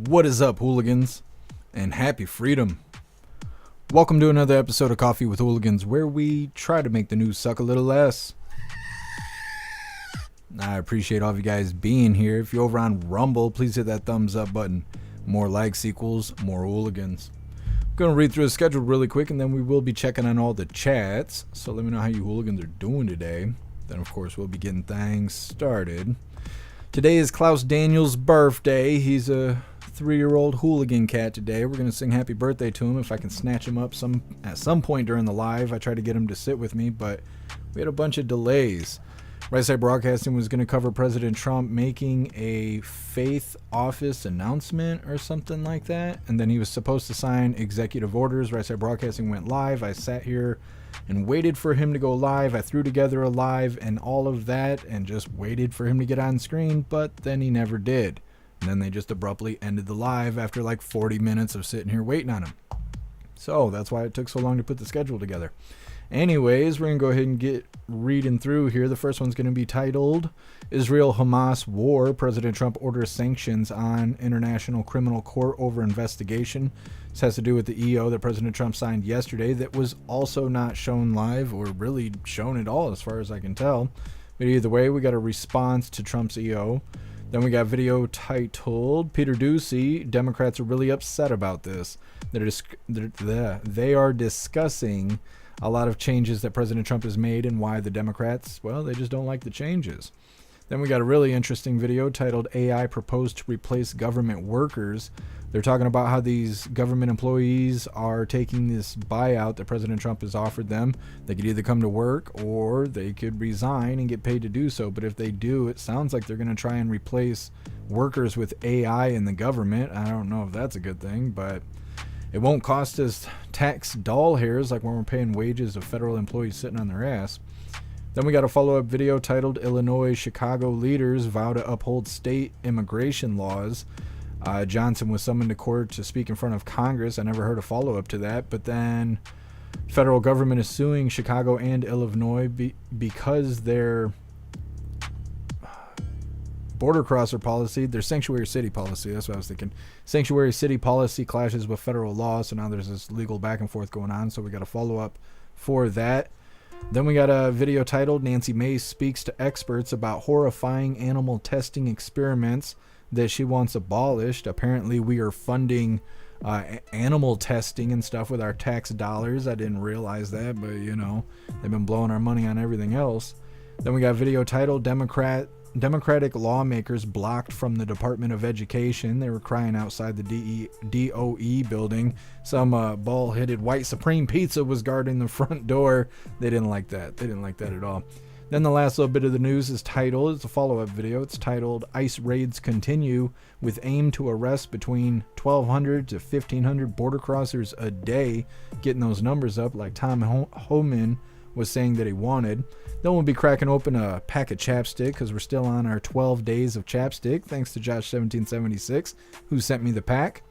What is up, hooligans? And happy freedom. Welcome to another episode of Coffee with Hooligans, where we try to make the news suck a little less. I appreciate all of you guys being here. If you're over on Rumble, please hit that thumbs up button. More likes equals more hooligans. I'm going to read through the schedule really quick, and then we will be checking on all the chats. So let me know how you hooligans are doing today. Then, of course, we'll be getting things started. Today is Klaus Daniels' birthday. He's a 3-year-old hooligan cat today. We're going to sing happy birthday to him if I can snatch him up at some point during the live. I tried to get him to sit with me, but we had a bunch of delays. Right Side Broadcasting was going to cover President Trump making a faith office announcement or something like that, and then he was supposed to sign executive orders. Right Side Broadcasting went live. I sat here and waited for him to go live. I threw together a live and all of that and just waited for him to get on screen, but then he never did. And then they just abruptly ended the live after like 40 minutes of sitting here waiting on him. So that's why it took so long to put the schedule together. Anyways, we're going to go ahead and get reading through here. The first one's going to be titled Israel-Hamas War. President Trump orders sanctions on International Criminal Court over investigation. This has to do with the EO that President Trump signed yesterday that was also not shown live or really shown at all as far as I can tell. But either way, we got a response to Trump's EO. Then we got video titled Peter Doocy, Democrats are really upset about this. They are discussing a lot of changes that President Trump has made and why the Democrats, well, they just don't like the changes. Then we got a really interesting video titled AI proposed to replace government workers. They're talking about how these government employees are taking this buyout that President Trump has offered them. They could either come to work or they could resign and get paid to do so. But if they do, it sounds like they're going to try and replace workers with AI in the government. I don't know if that's a good thing, but it won't cost us tax doll hairs like when we're paying wages of federal employees sitting on their ass. Then we got a follow-up video titled Illinois Chicago leaders vow to uphold state immigration laws. Johnson was summoned to court to speak in front of Congress. I never heard a follow-up to that. But then federal government is suing Chicago and Illinois because their border crosser policy, their sanctuary city policy, that's what I was thinking. Sanctuary city policy clashes with federal law. So now there's this legal back and forth going on. So we got a follow-up for that. Then we got a video titled Nancy Mace speaks to experts about horrifying animal testing experiments that she wants abolished. Apparently we are funding animal testing and stuff with our tax dollars. I didn't realize that, but you know, they've been blowing our money on everything else. Then we got a video titled Democratic lawmakers blocked from the Department of Education. They were crying outside the DOE building. Some bald-headed white Supreme Pizza was guarding the front door. They didn't like that. They didn't like that at all. Then the last little bit of the news is titled, it's a follow-up video. It's titled ICE raids continue with aim to arrest between 1,200 to 1,500 border crossers a day. Getting those numbers up like Tom Homan was saying that he wanted. Then we'll be cracking open a pack of chapstick because we're still on our 12 days of chapstick. Thanks to Josh1776 who sent me the pack.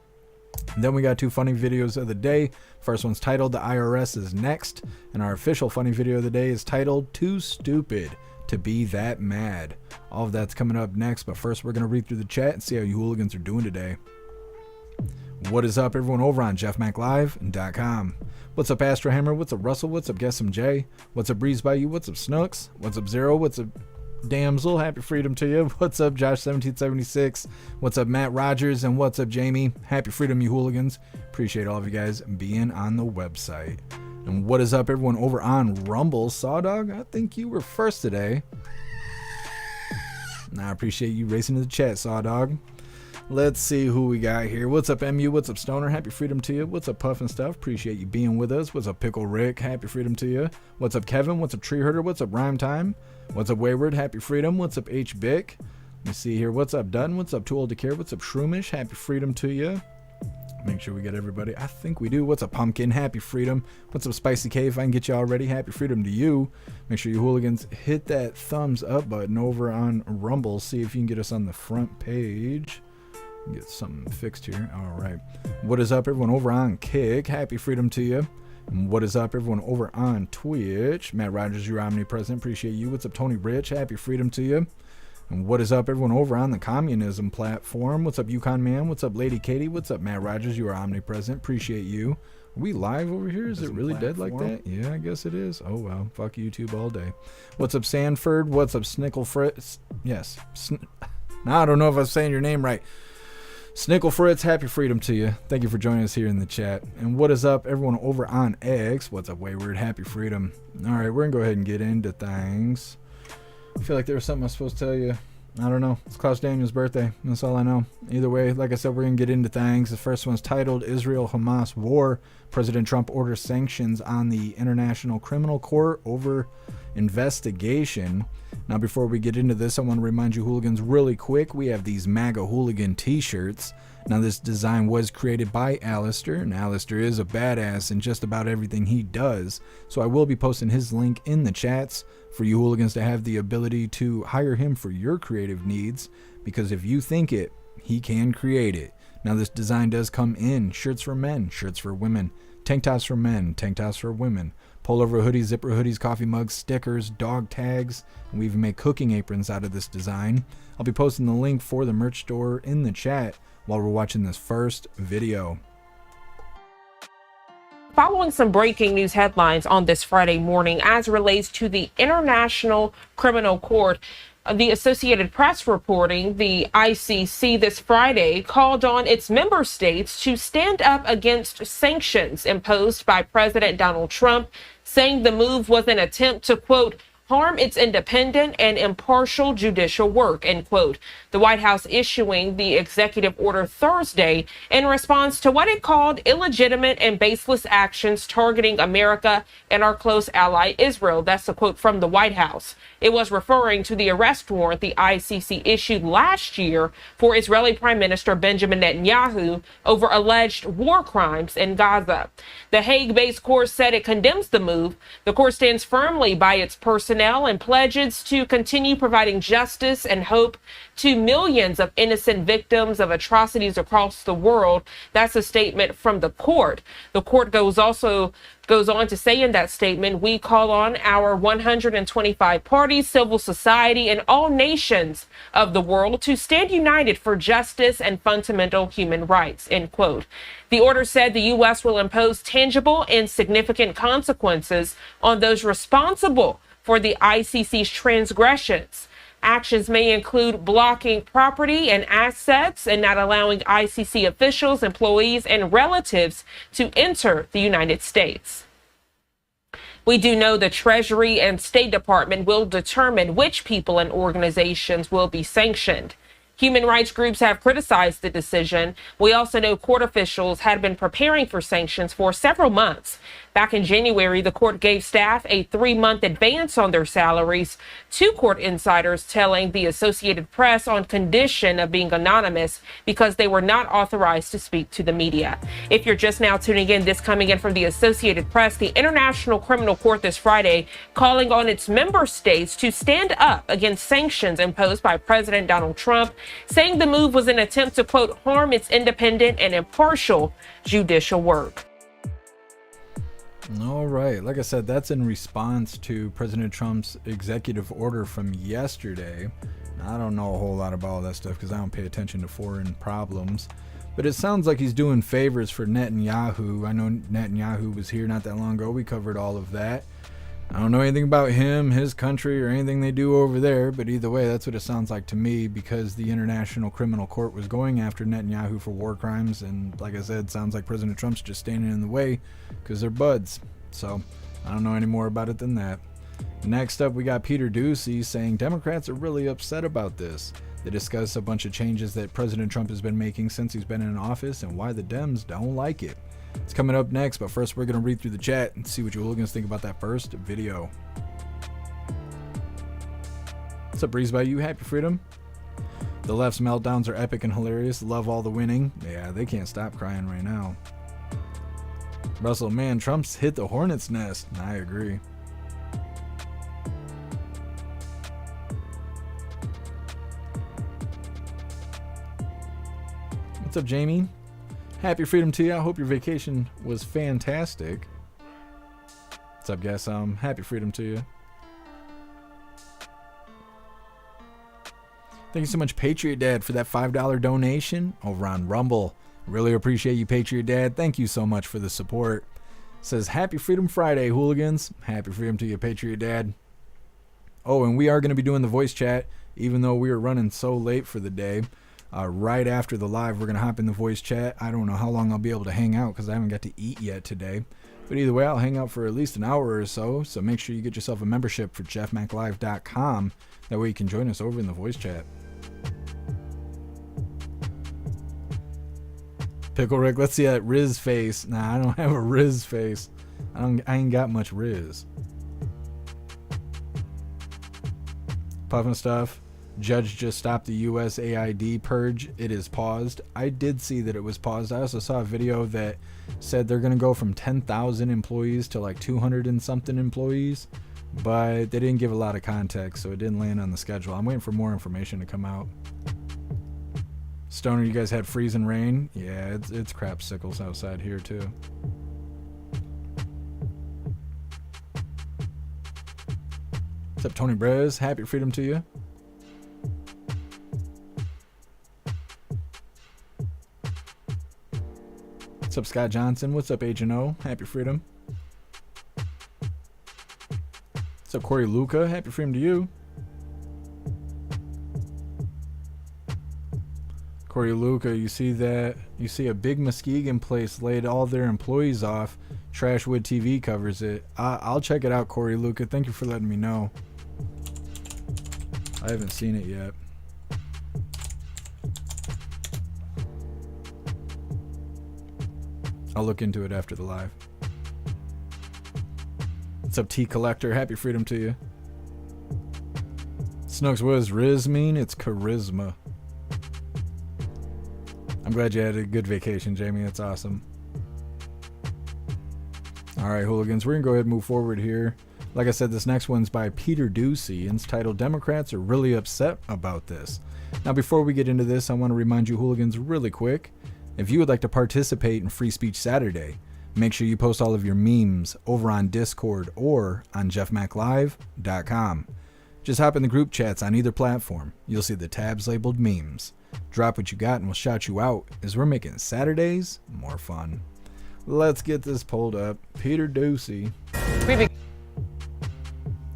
And then we got 2 funny videos of the day. First one's titled The IRS is Next. And our official funny video of the day is titled Too Stupid to Be That Mad. All of that's coming up next. But first we're going to read through the chat and see how you hooligans are doing today. What is up, everyone over on jeffmaclive.com. What's up, Astro Hammer? What's up, Russell? What's up, Guess Some J? What's up, Breeze by You? What's up, Snooks? What's up, Zero? What's up, Damsel? Happy freedom to you. What's up, Josh1776? What's up, Matt Rogers? And what's up, Jamie? Happy freedom, you hooligans. Appreciate all of you guys being on the website. And what is up, everyone over on Rumble? Sawdog, I think you were first today. And I appreciate you racing to the chat, Sawdog. Let's see who we got here. What's up, MU? What's up, Stoner? Happy freedom to you. What's up, Puff and Stuff? Appreciate you being with us. What's up, Pickle Rick? Happy freedom to you. What's up, Kevin? What's up, Tree Herder? What's up, Rhyme Time? What's up, Wayward? Happy freedom. What's up, H Bick? Let me see here. What's up, Dunn? What's up, Too Old to Care? What's up, Shroomish? Happy freedom to you. Make sure we get everybody. I think we do. What's up, Pumpkin? Happy freedom. What's up, Spicy K? If I can get you all ready, happy freedom to you. Make sure you hooligans hit that thumbs up button over on Rumble. See if you can get us on the front page. Get something fixed here. All right. What is up, everyone over on Kick? Happy freedom to you. And what is up, everyone over on Twitch? Matt Rogers, you're omnipresent. Appreciate you. What's up, Tony Rich? Happy freedom to you. And what is up, everyone over on the communism platform? What's up, Yukon Man? What's up, Lady Katie? What's up, Matt Rogers? You are omnipresent. Appreciate you. Are we live over here? Is it really dead like that? Yeah, I guess it is. Oh, well. Fuck YouTube all day. What's up, Sanford? What's up, Snickle Fritz? Yes. Now I don't know if I'm saying your name right. Snickle Fritz, happy freedom to you. Thank you for joining us here in the chat. And what is up, everyone over on X? What's up, Wayward? Happy freedom. All right, we're going to go ahead and get into things. I feel like there was something I was supposed to tell you. I don't know. It's Klaus Daniel's birthday. That's all I know. Either way, like I said, we're going to get into things. The first one's titled Israel-Hamas War. President Trump orders sanctions on the International Criminal Court over investigation. Now, before we get into this, I want to remind you, hooligans, really quick, we have these MAGA hooligan t-shirts. Now, this design was created by Alistair, and Alistair is a badass in just about everything he does. So I will be posting his link in the chats for you hooligans to have the ability to hire him for your creative needs, because if you think it, he can create it. Now, this design does come in shirts for men, shirts for women, tank tops for men, tank tops for women, pullover hoodies, zipper hoodies, coffee mugs, stickers, dog tags, and we even make cooking aprons out of this design. I'll be posting the link for the merch store in the chat while we're watching this first video. Following some breaking news headlines on this Friday morning as relates to the International Criminal Court, the Associated Press reporting the ICC this Friday called on its member states to stand up against sanctions imposed by President Donald Trump, saying the move was an attempt to, quote, harm its independent and impartial judicial work, end quote. The White House issuing the executive order Thursday in response to what it called illegitimate and baseless actions targeting America and our close ally Israel. That's a quote from the White House. It was referring to the arrest warrant the ICC issued last year for Israeli Prime Minister Benjamin Netanyahu over alleged war crimes in Gaza. The Hague-based court said it condemns the move. The court stands firmly by its personnel and pledges to continue providing justice and hope to millions of innocent victims of atrocities across the world. That's a statement from the court. The court goes on to say in that statement, we call on our 125 parties, civil society, and all nations of the world to stand united for justice and fundamental human rights, end quote. The order said the U.S. will impose tangible and significant consequences on those responsible for the ICC's transgressions. Actions may include blocking property and assets and not allowing ICC officials, employees, and relatives to enter the United States. We do know the Treasury and State Department will determine which people and organizations will be sanctioned. Human rights groups have criticized the decision. We also know court officials had been preparing for sanctions for several months. Back in January, the court gave staff a 3-month advance on their salaries, two court insiders telling the Associated Press on condition of being anonymous because they were not authorized to speak to the media. If you're just now tuning in, this coming in from the Associated Press, the International Criminal Court this Friday calling on its member states to stand up against sanctions imposed by President Donald Trump, saying the move was an attempt to, quote, harm its independent and impartial judicial work. All right. Like I said, that's in response to President Trump's executive order from yesterday. I don't know a whole lot about all that stuff because I don't pay attention to foreign problems. But it sounds like he's doing favors for Netanyahu. I know Netanyahu was here not that long ago. We covered all of that. I don't know anything about him, his country, or anything they do over there, but either way, that's what it sounds like to me, because the International Criminal Court was going after Netanyahu for war crimes, and like I said, sounds like President Trump's just standing in the way because they're buds. So I don't know any more about it than that. Next up, we got Peter Doocy saying Democrats are really upset about this. They discuss a bunch of changes that President Trump has been making since he's been in office and why the Dems don't like it. It's coming up next, but first we're going to read through the chat and see what you hooligans think about that first video. What's up, Breeze by You? Happy freedom. The left's meltdowns are epic and hilarious. Love all the winning. Yeah, they can't stop crying right now. Russell, man, Trump's hit the hornet's nest. I agree. What's up, Jamie? Happy freedom to you. I hope your vacation was fantastic. What's up, guys? Happy freedom to you. Thank you so much, Patriot Dad, for that $5 donation over on Rumble. Really appreciate you, Patriot Dad. Thank you so much for the support. Says, Happy Freedom Friday, hooligans. Happy Freedom to you, Patriot Dad. Oh, and we are going to be doing the voice chat, even though we are running so late for the day. Right after the live, we're going to hop in the voice chat. I don't know how long I'll be able to hang out because I haven't got to eat yet today. But either way, I'll hang out for at least an hour or so. So make sure you get yourself a membership for jeffmaclive.com. That way you can join us over in the voice chat. Pickle Rick, let's see that Riz face. Nah, I don't have a Riz face. I ain't got much Riz. Puffin stuff. Judge just stopped the USAID purge. It is paused. I did see that it was paused. I also saw a video that said they're going to go from 10,000 employees to like 200 and something employees. But they didn't give a lot of context, so it didn't land on the schedule. I'm waiting for more information to come out. Stoner, you guys had freezing rain? Yeah, it's crapsicles outside here too. What's up, Tony Brez? Happy Freedom to you. What's up, Scott Johnson? What's up, Agent O? Happy Freedom. What's up, Corey Luca? Happy Freedom to you. Corey Luca, you see that? You see a big Muskegon place laid all their employees off. Trashwood TV covers it. I'll check it out, Corey Luca. Thank you for letting me know. I haven't seen it yet. I'll look into it after the live. What's up, T Collector? Happy Freedom to you. Snooks, what does Riz mean? It's charisma. I'm glad you had a good vacation, Jamie. That's awesome. All right, hooligans, we're going to go ahead and move forward here. Like I said, this next one's by Peter Ducey, and it's titled, Democrats Are Really Upset About This. Now, before we get into this, I want to remind you, hooligans, really quick, if you would like to participate in Free Speech Saturday, make sure you post all of your memes over on Discord or on jeffmaclive.com. Just hop in the group chats on either platform. You'll see the tabs labeled memes. Drop what you got and we'll shout you out as we're making Saturdays more fun. Let's get this pulled up. Peter Ducey. That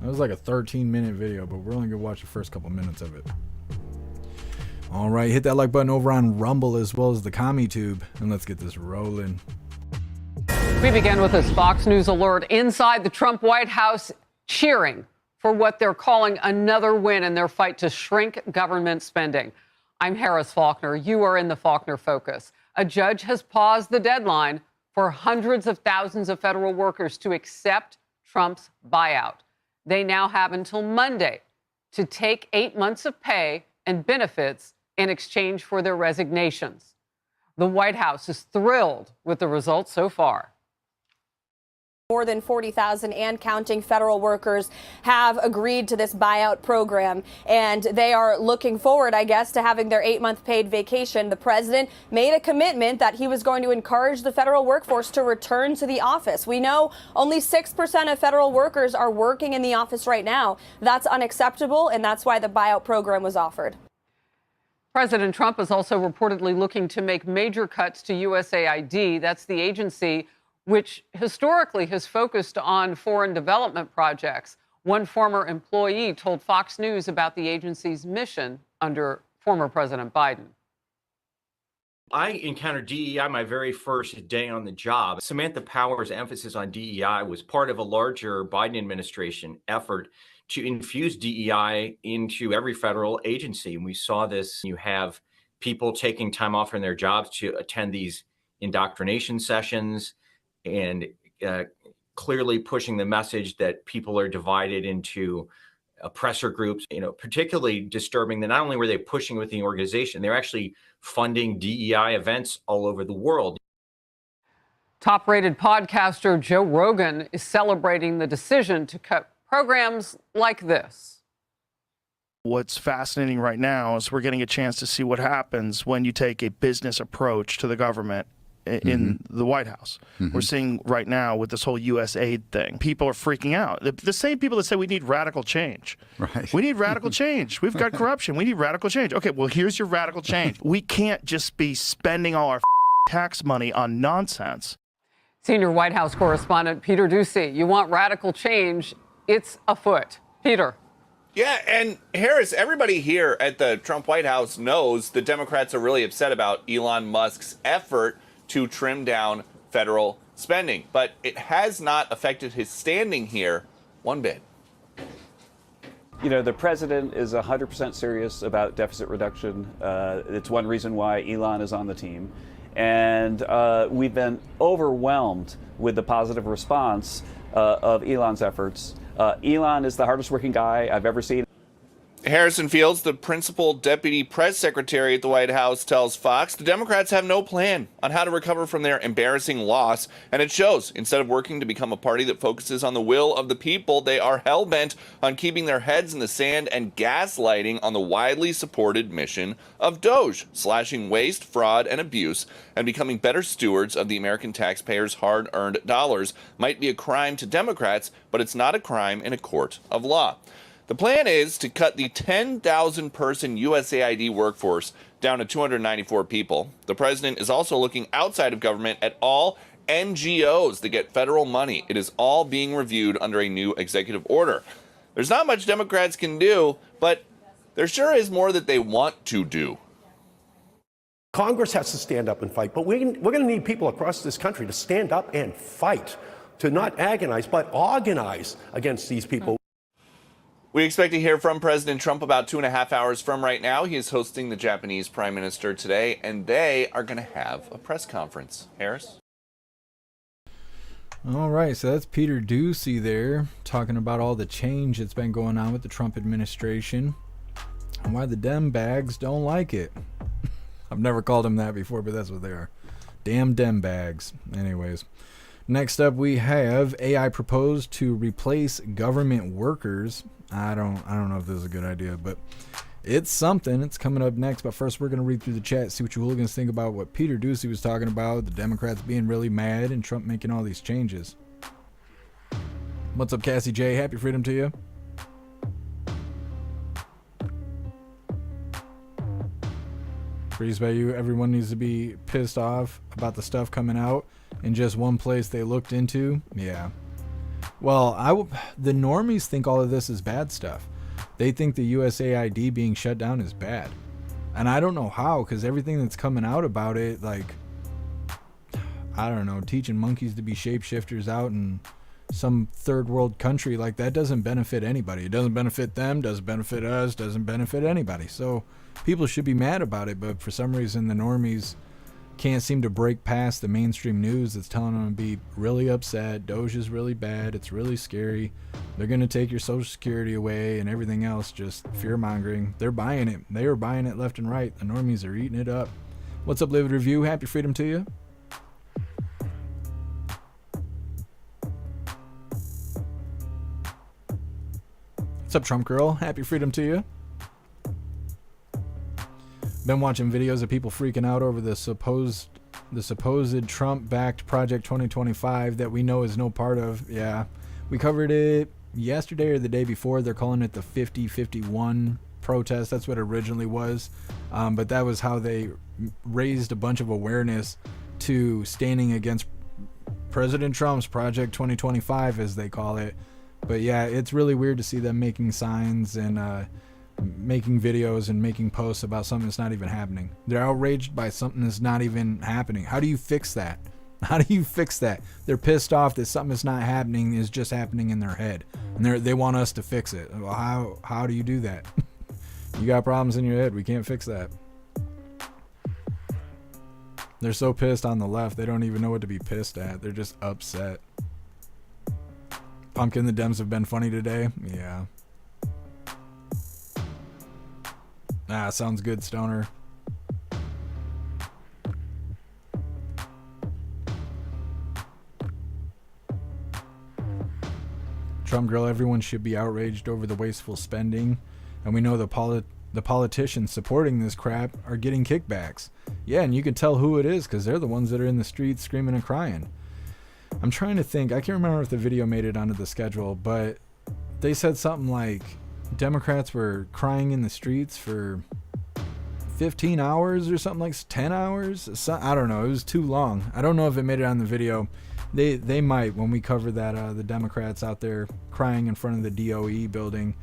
was like a 13-minute video, but we're only going to watch the first couple minutes of it. All right, hit that like button over on Rumble as well as the CommuTube, and let's get this rolling. We begin with this Fox News alert. Inside the Trump White House, cheering for what they're calling another win in their fight to shrink government spending. I'm Harris Faulkner. You are in the Faulkner Focus. A judge has paused the deadline for hundreds of thousands of federal workers to accept Trump's buyout. They now have until Monday to take 8 months of pay and benefits in exchange for their resignations. The White House is thrilled with the results so far. More than 40,000 and counting federal workers have agreed to this buyout program, and they are looking forward, I guess, to having their 8-month paid vacation. The president made a commitment that he was going to encourage the federal workforce to return to the office. We know only 6% of federal workers are working in the office right now. That's unacceptable, and that's why the buyout program was offered. President Trump is also reportedly looking to make major cuts to USAID. That's the agency which historically has focused on foreign development projects. One former employee told Fox News about the agency's mission under former President Biden. I encountered DEI my very first day on the job. Samantha Power's emphasis on DEI was part of a larger Biden administration effort to infuse DEI into every federal agency. And we saw this. You have people taking time off from their jobs to attend these indoctrination sessions, and clearly pushing the message that people are divided into oppressor groups. Particularly disturbing that not only were they pushing within the organization, they're actually funding DEI events all over the world. Top-rated podcaster Joe Rogan is celebrating the decision to cut programs like this. What's fascinating right now is we're getting a chance to see what happens when you take a business approach to the government in the White House. We're seeing right now with this whole U.S. aid thing, people are freaking out. The same people that say we need radical change. Right. We need radical change. We've got corruption. We need radical change. Okay, well, here's your radical change. We can't just be spending all our tax money on nonsense. Senior White House correspondent Peter Doocy, you want radical change, it's afoot. Peter. Yeah, and Harris, everybody here at the Trump White House knows the Democrats are really upset about Elon Musk's effort to trim down federal spending, but it has not affected his standing here one bit. You know, the president is 100% serious about deficit reduction. It's one reason why Elon is on the team. And we've been overwhelmed with the positive response of Elon's efforts. Elon is the hardest working guy I've ever seen. Harrison Fields, the principal deputy press secretary at the White House, tells Fox the Democrats have no plan on how to recover from their embarrassing loss, and it shows. Instead of working to become a party that focuses on the will of the people, they are hell-bent on keeping their heads in the sand and gaslighting on the widely supported mission of DOGE, slashing waste, fraud, and abuse, and becoming better stewards of the American taxpayers' hard-earned dollars might be a crime to Democrats, but it's not a crime in a court of law. The plan is to cut the 10,000-person USAID workforce down to 294 people. The president is also looking outside of government at all NGOs that get federal money. It is all being reviewed under a new executive order. There's not much Democrats can do, but there sure is more that they want to do. Congress has to stand up and fight, but we're going to need people across this country to stand up and fight, to not agonize, but organize against these people. We expect to hear from President Trump about 2.5 hours from right now. He is hosting the Japanese Prime Minister today, and they are going to have a press conference. Harris? All right, so that's Peter Doocy there, talking about all the change that's been going on with the Trump administration and why the Dem bags don't like it. I've never called them that before, but that's what they are. Damn Dem bags. Anyways. Next up, we have AI proposed to replace government workers. I don't know if this is a good idea, but it's something. It's coming up next. But first, we're going to read through the chat, see what you hooligans think about what Peter Doocy was talking about, the Democrats being really mad and Trump making all these changes. What's up, Cassie J? Happy freedom to you. Breeze by you. Everyone needs to be pissed off about the stuff coming out in just one place they looked into. Yeah. Well, the normies think all of this is bad stuff. They think the USAID being shut down is bad. And I don't know how, because everything that's coming out about it, like, I don't know, teaching monkeys to be shapeshifters out in some third world country, like, that doesn't benefit anybody. It doesn't benefit them, doesn't benefit us, doesn't benefit anybody. So people should be mad about it, but for some reason the normies can't seem to break past the mainstream news that's telling them to be really upset. Doge is really bad. It's really scary. They're going to take your Social Security away and everything else, just fear-mongering. They're buying it. They are buying it left and right. The normies are eating it up. What's up, Livid Review? Happy freedom to you. What's up, Trump Girl? Happy freedom to you. Been watching videos of people freaking out over the supposed Trump-backed Project 2025 that we know is no part of. Yeah, we covered it yesterday or the day before. They're calling it the 50-51 protest. That's what it originally was, but that was how they raised a bunch of awareness to standing against President Trump's Project 2025, as they call it. But yeah, it's really weird to see them making signs and making videos and making posts about something that's not even happening. They're outraged by something that's not even happening. How do you fix that? How do you fix that? They're pissed off that something that's not happening is just happening in their head, and they want us to fix it. Well, how do you do that? You got problems in your head. We can't fix that. They're so pissed on the left, they don't even know what to be pissed at. They're just upset. Pumpkin, the Dems have been funny today. Yeah. Ah, sounds good, Stoner. Trump Girl, everyone should be outraged over the wasteful spending. And we know the politicians supporting this crap are getting kickbacks. Yeah, and you can tell who it is because they're the ones that are in the streets screaming and crying. I'm trying to think. I can't remember if the video made it onto the schedule, but they said something like Democrats were crying in the streets for 15 hours or something, like 10 hours. I don't know. It was too long. I don't know if it made it on the video. They might, when we cover that, the Democrats out there crying in front of the DOE building.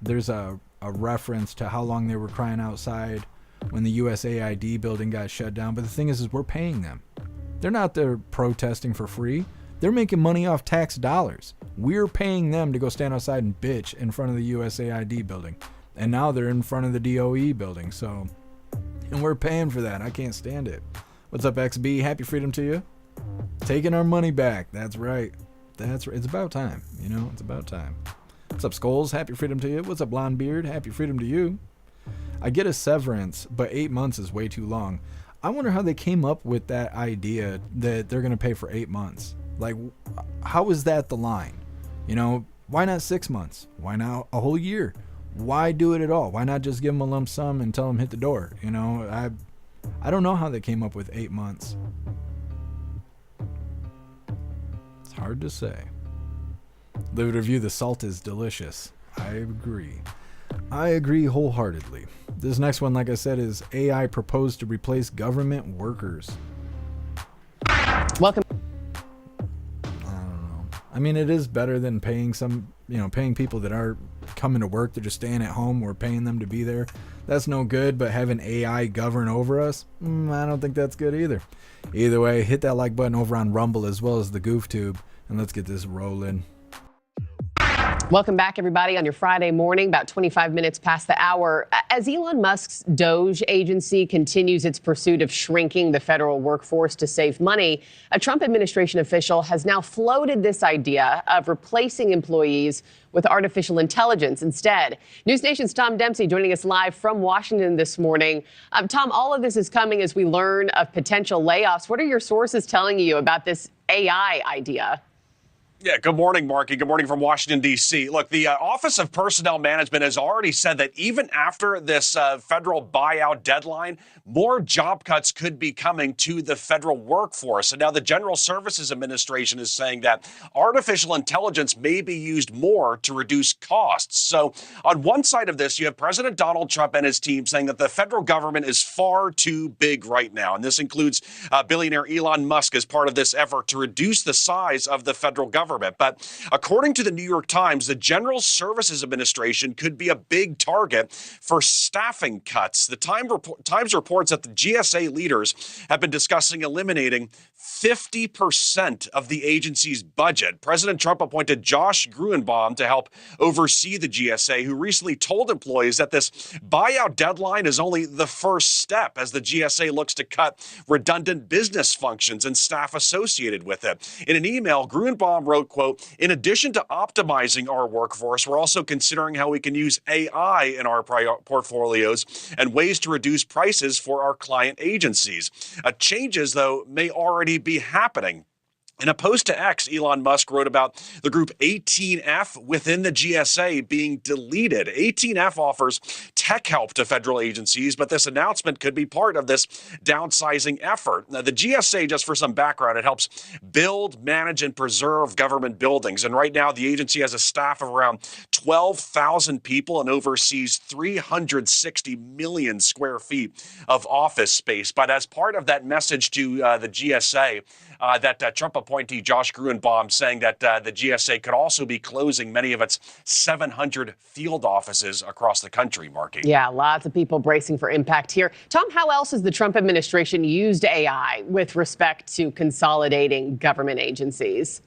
There's a reference to how long they were crying outside when the USAID building got shut down. But the thing is we're paying them. They're not there protesting for free. They're making money off tax dollars. We're paying them to go stand outside and bitch in front of the USAID building. And now they're in front of the DOE building. So, and we're paying for that. I can't stand it. What's up, XB? Happy freedom to you. Taking our money back. That's right. That's right. It's about time. You know, it's about time. What's up, Skulls? Happy freedom to you. What's up, Blonde Beard? Happy freedom to you. I get a severance, but 8 months is way too long. I wonder how they came up with that idea that they're going to pay for 8 months. Like, how is that the line? You know, why not 6 months? Why not a whole year? Why do it at all? Why not just give them a lump sum and tell them hit the door? You know, I don't know how they came up with 8 months. It's hard to say. Live it review, the salt is delicious. I agree. I agree wholeheartedly. This next one, like I said, is AI proposed to replace government workers. Welcome. I don't know. I mean, it is better than paying paying people that are coming to work. They're just staying at home. We're paying them to be there. That's no good, but having AI govern over us, I don't think that's good either. Either way, hit that like button over on Rumble as well as the Goof Tube, and let's get this rolling. Welcome back, everybody, on your Friday morning, about 25 minutes past the hour. As Elon Musk's Doge agency continues its pursuit of shrinking the federal workforce to save money, a Trump administration official has now floated this idea of replacing employees with artificial intelligence instead. News Nation's Tom Dempsey joining us live from Washington this morning. Tom, all of this is coming as we learn of potential layoffs. What are your sources telling you about this AI idea? Yeah, good morning, Marky. Good morning from Washington, D.C. Look, the Office of Personnel Management has already said that even after this federal buyout deadline, more job cuts could be coming to the federal workforce. And now the General Services Administration is saying that artificial intelligence may be used more to reduce costs. So on one side of this, you have President Donald Trump and his team saying that the federal government is far too big right now. And this includes billionaire Elon Musk as part of this effort to reduce the size of the federal government. But according to the New York Times, the General Services Administration could be a big target for staffing cuts. The Times reports that the GSA leaders have been discussing eliminating 50% of the agency's budget. President Trump appointed Josh Gruenbaum to help oversee the GSA, who recently told employees that this buyout deadline is only the first step as the GSA looks to cut redundant business functions and staff associated with it. In an email, Gruenbaum wrote, quote, "In addition to optimizing our workforce, we're also considering how we can use AI in our portfolios and ways to reduce prices for our client agencies." Changes, though, may already be happening. In a post to X, Elon Musk wrote about the group 18F within the GSA being deleted. 18F offers tech help to federal agencies, but this announcement could be part of this downsizing effort. Now, the GSA, just for some background, it helps build, manage, and preserve government buildings. And right now, the agency has a staff of around 12,000 people and oversees 360 million square feet of office space. But as part of that message to the GSA, that Trump appointee Josh Gruenbaum saying that the GSA could also be closing many of its 700 field offices across the country, Marky. Yeah, lots of people bracing for impact here. Tom, how else has the Trump administration used AI with respect to consolidating government agencies?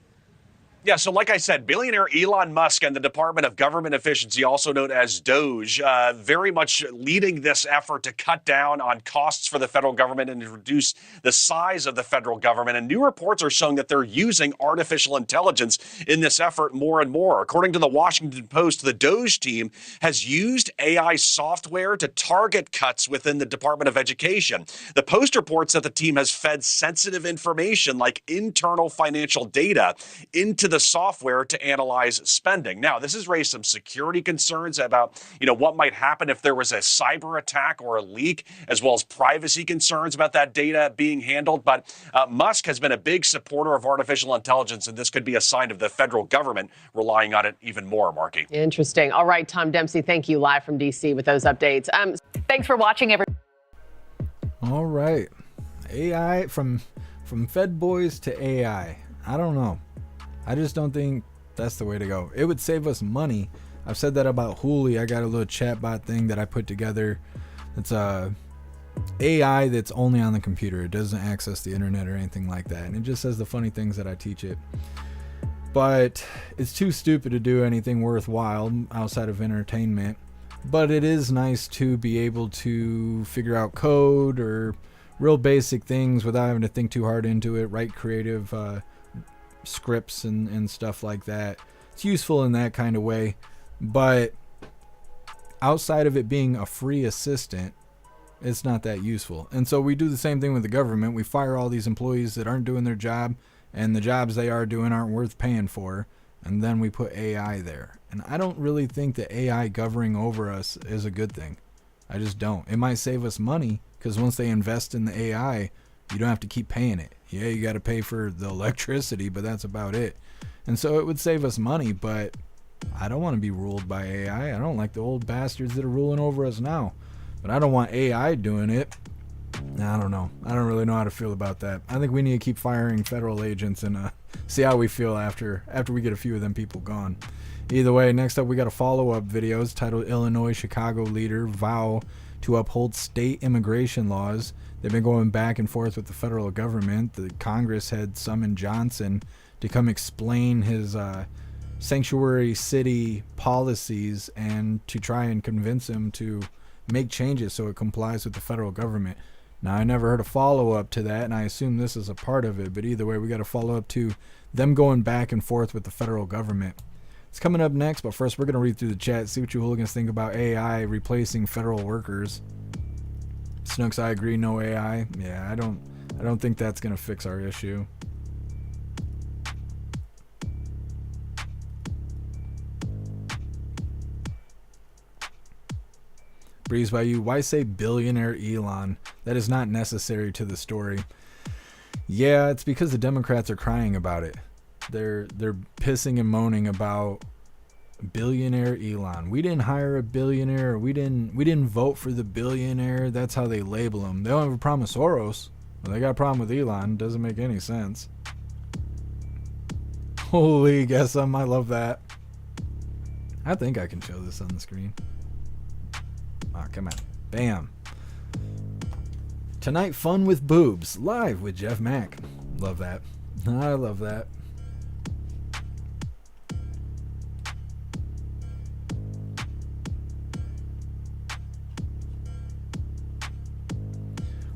Yeah, so like I said, billionaire Elon Musk and the Department of Government Efficiency, also known as DOGE, very much leading this effort to cut down on costs for the federal government and to reduce the size of the federal government. And new reports are showing that they're using artificial intelligence in this effort more and more. According to the Washington Post, the DOGE team has used AI software to target cuts within the Department of Education. The Post reports that the team has fed sensitive information like internal financial data into into the software to analyze spending. Now, this has raised some security concerns about, what might happen if there was a cyber attack or a leak, as well as privacy concerns about that data being handled. But Musk has been a big supporter of artificial intelligence, and this could be a sign of the federal government relying on it even more, Marky. Interesting. All right, Tom Dempsey, thank you live from D.C. with those updates. Thanks for watching, everyone. All right. AI, from Fed boys to AI. I don't know. I just don't think that's the way to go. It would save us money. I've said that about Hooli. I got a little chatbot thing that I put together. It's a AI that's only on the computer. It doesn't access the internet or anything like that. And it just says the funny things that I teach it. But it's too stupid to do anything worthwhile outside of entertainment. But it is nice to be able to figure out code or real basic things without having to think too hard into it, write creative scripts and stuff like that. It's useful in that kind of way. But outside of it being a free assistant, it's not that useful. And so we do the same thing with the government. We fire all these employees that aren't doing their job, and the jobs they are doing aren't worth paying for, and then we put AI there. And I don't really think that AI governing over us is a good thing. I just don't. It might save us money, because once they invest in the AI, you don't have to keep paying it. Yeah, you got to pay for the electricity, but that's about it. And so it would save us money, but I don't want to be ruled by AI. I don't like the old bastards that are ruling over us now. But I don't want AI doing it. I don't know. I don't really know how to feel about that. I think we need to keep firing federal agents and see how we feel after we get a few of them people gone. Either way, next up we got a follow-up video. It's titled Illinois Chicago Leader Vow to Uphold State Immigration Laws. They've been going back and forth with the federal government. The Congress had summoned Johnson to come explain his sanctuary city policies and to try and convince him to make changes so it complies with the federal government. Now, I never heard a follow-up to that, and I assume this is a part of it, but either way, we got to follow up to them going back and forth with the federal government. It's coming up next, but first we're going to read through the chat, see what you hooligans think about AI replacing federal workers. Snooks, I agree, no AI. Yeah, I don't think that's going to fix our issue. Breeze by you, why say billionaire Elon? That is not necessary to the story. Yeah, it's because the Democrats are crying about it. They're pissing and moaning about billionaire Elon. We didn't hire a billionaire. We didn't vote for the billionaire. That's how they label him. They don't have a problem with Soros. Well, they got a problem with Elon. Doesn't make any sense. Holy, guess I love that. I think I can show this on the screen. Oh, come on. Bam. Tonight, fun with boobs. Live with Jeff Mack. Love that. I love that.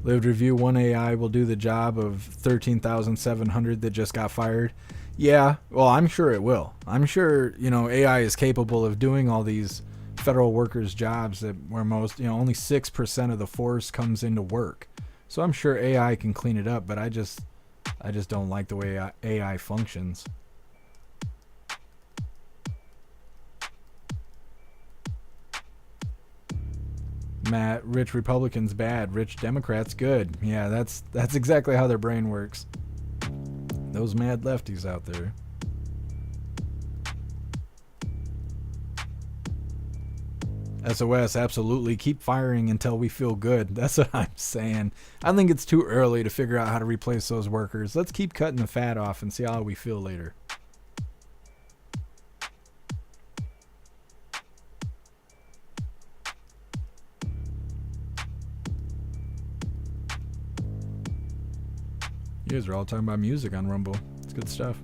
Lived review, one AI will do the job of 13,700 that just got fired. Yeah, well, I'm sure it will. I'm sure, AI is capable of doing all these federal workers' jobs that where most, only 6% of the force comes into work. So I'm sure AI can clean it up, but I just don't like the way AI functions. Matt, rich Republicans bad, rich Democrats good. Yeah, that's exactly how their brain works. Those mad lefties out there. SOS, absolutely. Keep firing until we feel good. That's what I'm saying. I think it's too early to figure out how to replace those workers. Let's keep cutting the fat off and see how we feel later. You guys are all talking about music on Rumble. It's good stuff.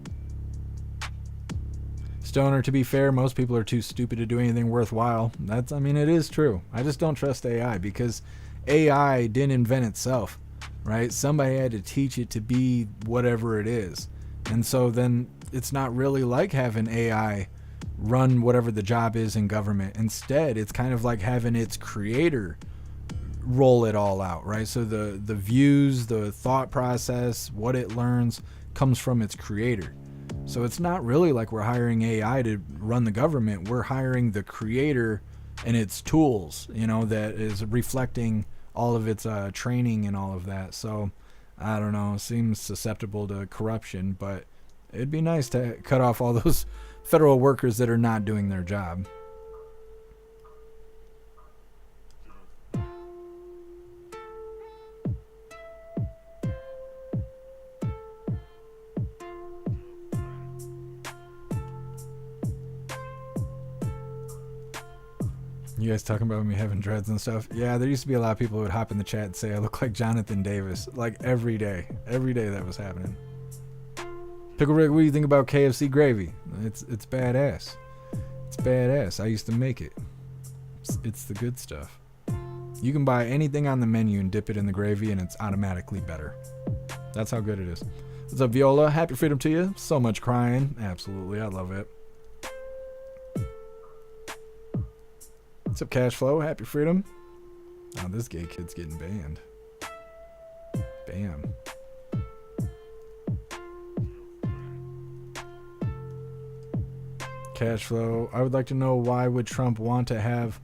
Stoner, to be fair, most people are too stupid to do anything worthwhile. It is true. I just don't trust AI because AI didn't invent itself, right? Somebody had to teach it to be whatever it is. And so then it's not really like having AI run whatever the job is in government. Instead, it's kind of like having its creator roll it all out, right? So the views, the thought process, what it learns comes from its creator. So it's not really like we're hiring AI to run the government. We're hiring the creator and its tools, you know, that is reflecting all of its training and all of that. So I don't know, it seems susceptible to corruption, but it'd be nice to cut off all those federal workers that are not doing their job. You guys talking about me having dreads and stuff? Yeah, there used to be a lot of people who would hop in the chat and say I look like Jonathan Davis, like every day that was happening. Pickle Rick, what do you think about KFC gravy? It's badass. It's badass. I used to make it. It's the good stuff. You can buy anything on the menu and dip it in the gravy and it's automatically better. That's how good it is. What's up, Viola? Happy freedom to you. So much crying. Absolutely, I love it. What's up, Cash Flow? Happy freedom. Oh, this gay kid's getting banned. Bam. Cash Flow. I would like to know, why would Trump want to have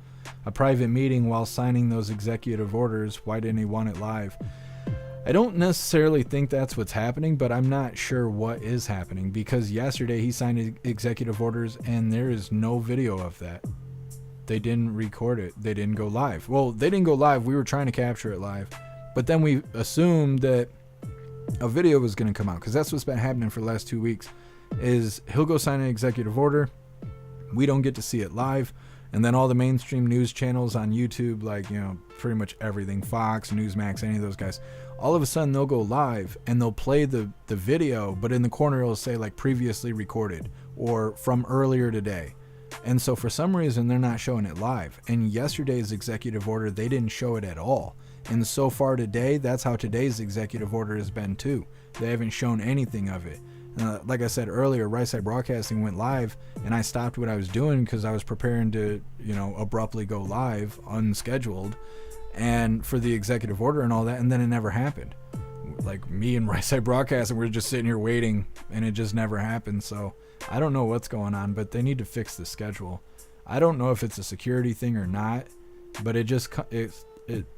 a private meeting while signing those executive orders? Why didn't he want it live? I don't necessarily think that's what's happening, but I'm not sure what is happening, because yesterday he signed executive orders and there is no video of that. They didn't record it. They didn't go live. Well, they didn't go live. We were trying to capture it live. But then we assumed that a video was going to come out, because that's what's been happening for the last 2 weeks, is he'll go sign an executive order. We don't get to see it live. And then all the mainstream news channels on YouTube, like, you know, pretty much everything, Fox, Newsmax, any of those guys, all of a sudden they'll go live and they'll play the video, but in the corner it'll say like previously recorded or from earlier today. And so for some reason, they're not showing it live. And yesterday's executive order, they didn't show it at all. And so far today, that's how today's executive order has been too. They haven't shown anything of it. Like I said earlier, Right Side Broadcasting went live, and I stopped what I was doing because I was preparing to, you know, abruptly go live, unscheduled, and for the executive order and all that, and then it never happened. Like, me and Right Side Broadcasting, we're just sitting here waiting, and it just never happened. So I don't know what's going on, but they need to fix the schedule. I don't know if it's a security thing or not, but it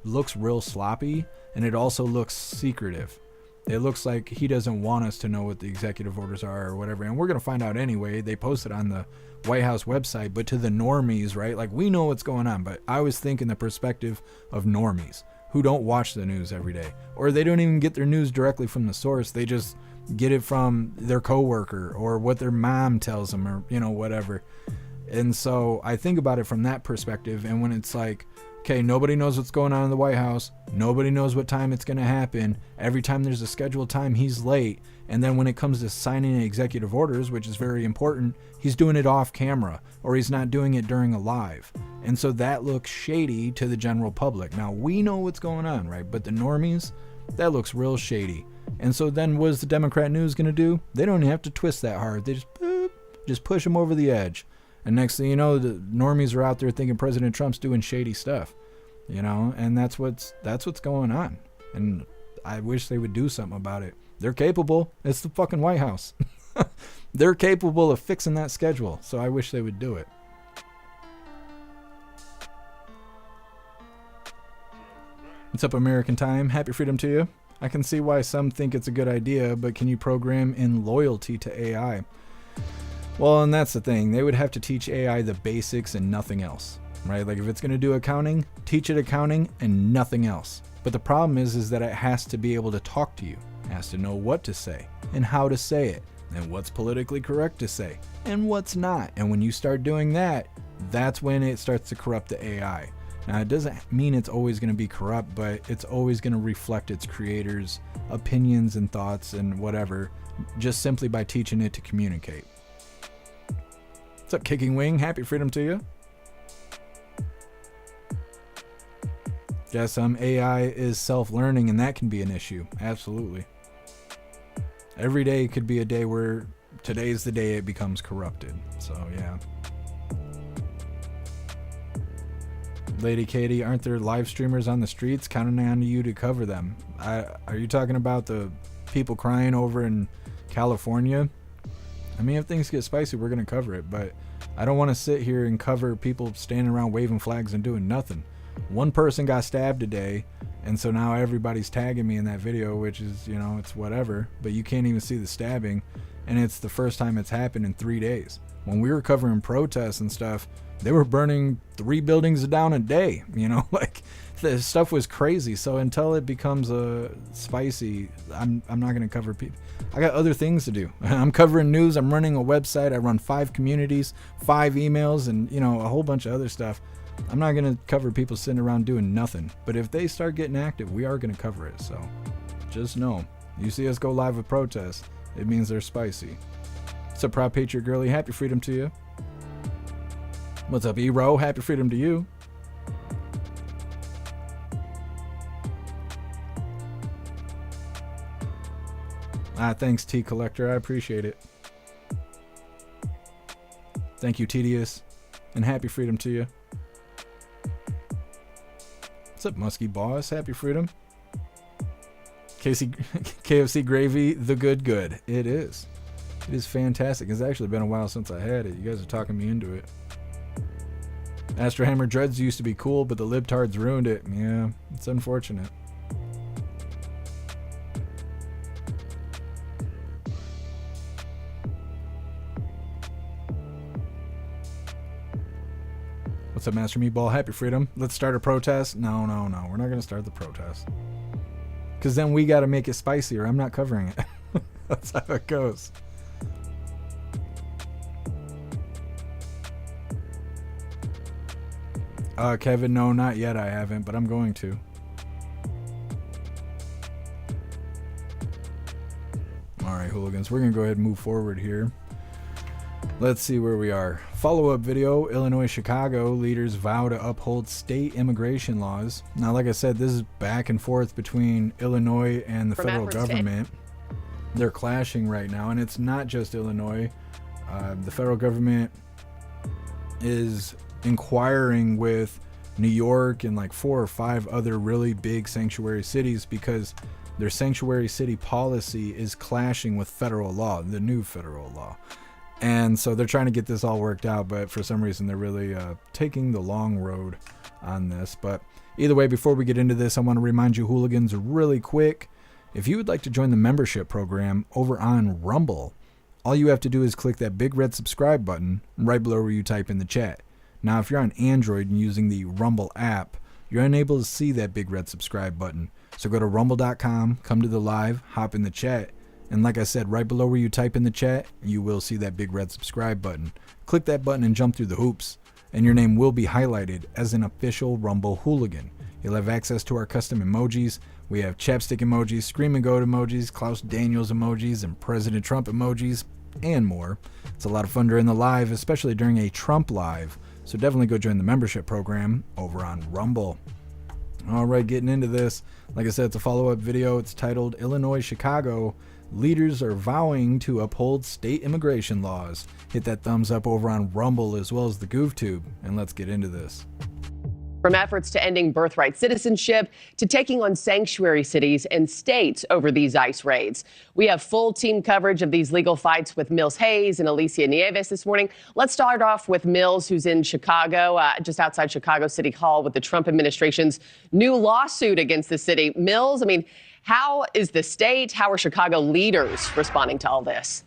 looks real sloppy, and it also looks secretive. It looks like he doesn't want us to know what the executive orders are or whatever, and we're going to find out anyway. They posted on the White House website, but to the normies, right? Like, we know what's going on, but I was thinking the perspective of normies who don't watch the news every day, or they don't even get their news directly from the source. They just get it from their coworker or what their mom tells them, or, you know, whatever. And so I think about it from that perspective. And when it's like, okay, nobody knows what's going on in the White House, nobody knows what time it's going to happen, every time there's a scheduled time, he's late. And then when it comes to signing executive orders, which is very important, he's doing it off camera, or he's not doing it during a live. And so that looks shady to the general public. Now, we know what's going on, right? But the normies, that looks real shady. And so then what is the Democrat news going to do? They don't even have to twist that hard. They just push them over the edge. And next thing you know, the normies are out there thinking President Trump's doing shady stuff, you know, and that's what's going on. And I wish they would do something about it. They're capable. It's the fucking White House. They're capable of fixing that schedule. So I wish they would do it. What's up, American Time? Happy freedom to you. I can see why some think it's a good idea, but can you program in loyalty to AI? Well, and that's the thing. They would have to teach AI the basics and nothing else, right? Like, if it's going to do accounting, teach it accounting and nothing else. But the problem is that it has to be able to talk to you. It has to know what to say and how to say it and what's politically correct to say and what's not. And when you start doing that, that's when it starts to corrupt the AI. Now, it doesn't mean it's always going to be corrupt, but it's always going to reflect its creators' opinions and thoughts and whatever, just simply by teaching it to communicate. What's up, Kicking Wing? Happy freedom to you. Yes, AI is self-learning, and that can be an issue. Absolutely. Every day could be a day where today's the day it becomes corrupted. So, yeah. Lady Katie, aren't there live streamers on the streets counting on you to cover them? Are you talking about the people crying over in California I mean, if things get spicy, we're going to cover it, but I don't want to sit here and cover people standing around waving flags and doing nothing. One person got stabbed today, and so now everybody's tagging me in that video, which is, you know, it's whatever, but you can't even see the stabbing, and it's the first time it's happened in 3 days. When we were covering protests and stuff, they were burning 3 buildings down a day, you know, like the stuff was crazy. So until it becomes spicy, I'm not going to cover people. I got other things to do. I'm covering news. I'm running a website. I run 5 communities, 5 emails, and, you know, a whole bunch of other stuff. I'm not going to cover people sitting around doing nothing. But if they start getting active, we are going to cover it. So just know, you see us go live with protests, it means they're spicy. What's up, Proud Patriot Girlie? Happy freedom to you. What's up, E-Ro? Happy freedom to you. Thanks, T Collector. I appreciate it. Thank you, Tedious. And happy freedom to you. What's up, Muskie Boss? Happy freedom. KFC Gravy, the good. It is. It is fantastic. It's actually been a while since I had it. You guys are talking me into it. Astro Hammer Dreads used to be cool, but the libtards ruined it. Yeah, it's unfortunate. What's up, Master Meatball? Happy freedom. Let's start a protest. No. We're not going to start the protest. Because then we got to make it spicier. I'm not covering it. That's how it goes. Kevin, no, not yet. I haven't, but I'm going to. All right, hooligans. We're going to go ahead and move forward here. Let's see where we are. Follow-up video. Illinois, Chicago leaders vow to uphold state immigration laws. Now, like I said, this is back and forth between Illinois and the federal government. They're clashing right now, and it's not just Illinois. The federal government is inquiring with New York and like 4 or 5 other really big sanctuary cities because their sanctuary city policy is clashing with federal law, the new federal law. And so they're trying to get this all worked out, but for some reason they're really taking the long road on this. But either way, before we get into this, I want to remind you hooligans really quick, if you would like to join the membership program over on Rumble, all you have to do is click that big red subscribe button right below where you type in the chat. Now, if you're on Android and using the Rumble app, you're unable to see that big red subscribe button. So go to rumble.com, come to the live, hop in the chat, and like I said, right below where you type in the chat, you will see that big red subscribe button. Click that button and jump through the hoops, and your name will be highlighted as an official Rumble hooligan. You'll have access to our custom emojis. We have chapstick emojis, scream and goat emojis, Klaus Daniels emojis, and President Trump emojis, and more. It's a lot of fun during the live, especially during a Trump live. So definitely go join the membership program over on Rumble. All right, getting into this. Like I said, it's a follow-up video. It's titled Illinois, Chicago. Leaders are vowing to uphold state immigration laws. Hit that thumbs up over on Rumble as well as the GoofTube, and let's get into this. From efforts to ending birthright citizenship to taking on sanctuary cities and states over these ICE raids. We have full team coverage of these legal fights with Mills Hayes and Alicia Nieves this morning. Let's start off with Mills, who's in Chicago, just outside Chicago City Hall with the Trump administration's new lawsuit against the city. Mills, I mean, how is the state, how are Chicago leaders responding to all this?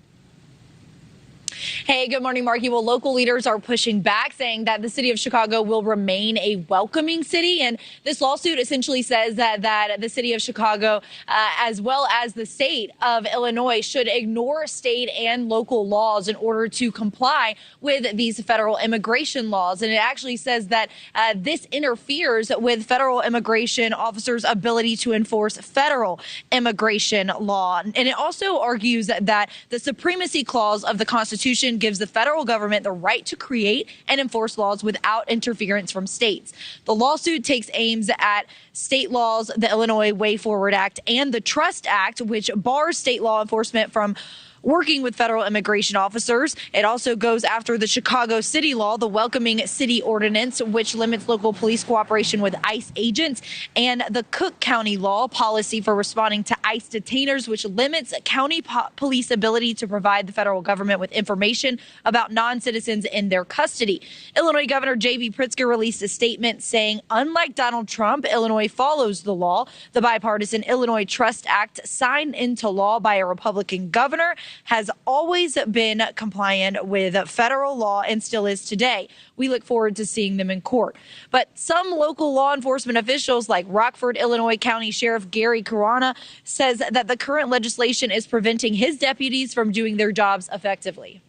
Hey, good morning, Marky. Well, local leaders are pushing back, saying that the city of Chicago will remain a welcoming city. And this lawsuit essentially says that the city of Chicago, as well as the state of Illinois, should ignore state and local laws in order to comply with these federal immigration laws. And it actually says that this interferes with federal immigration officers' ability to enforce federal immigration law. And it also argues that the supremacy clause of the Constitution gives the federal government the right to create and enforce laws without interference from states. The lawsuit takes aims at state laws, the Illinois Way Forward Act, and the Trust Act, which bars state law enforcement from working with federal immigration officers. It also goes after the Chicago City Law, the Welcoming City Ordinance, which limits local police cooperation with ICE agents, and the Cook County Law, policy for responding to ICE detainers, which limits county police ability to provide the federal government with information about non-citizens in their custody. Illinois Governor J.B. Pritzker released a statement saying, unlike Donald Trump, Illinois follows the law. The bipartisan Illinois Trust Act, signed into law by a Republican governor, has always been compliant with federal law and still is today. We look forward to seeing them in court. But some local law enforcement officials, like Rockford, Illinois County Sheriff Gary Caruana, says that the current legislation is preventing his deputies from doing their jobs effectively.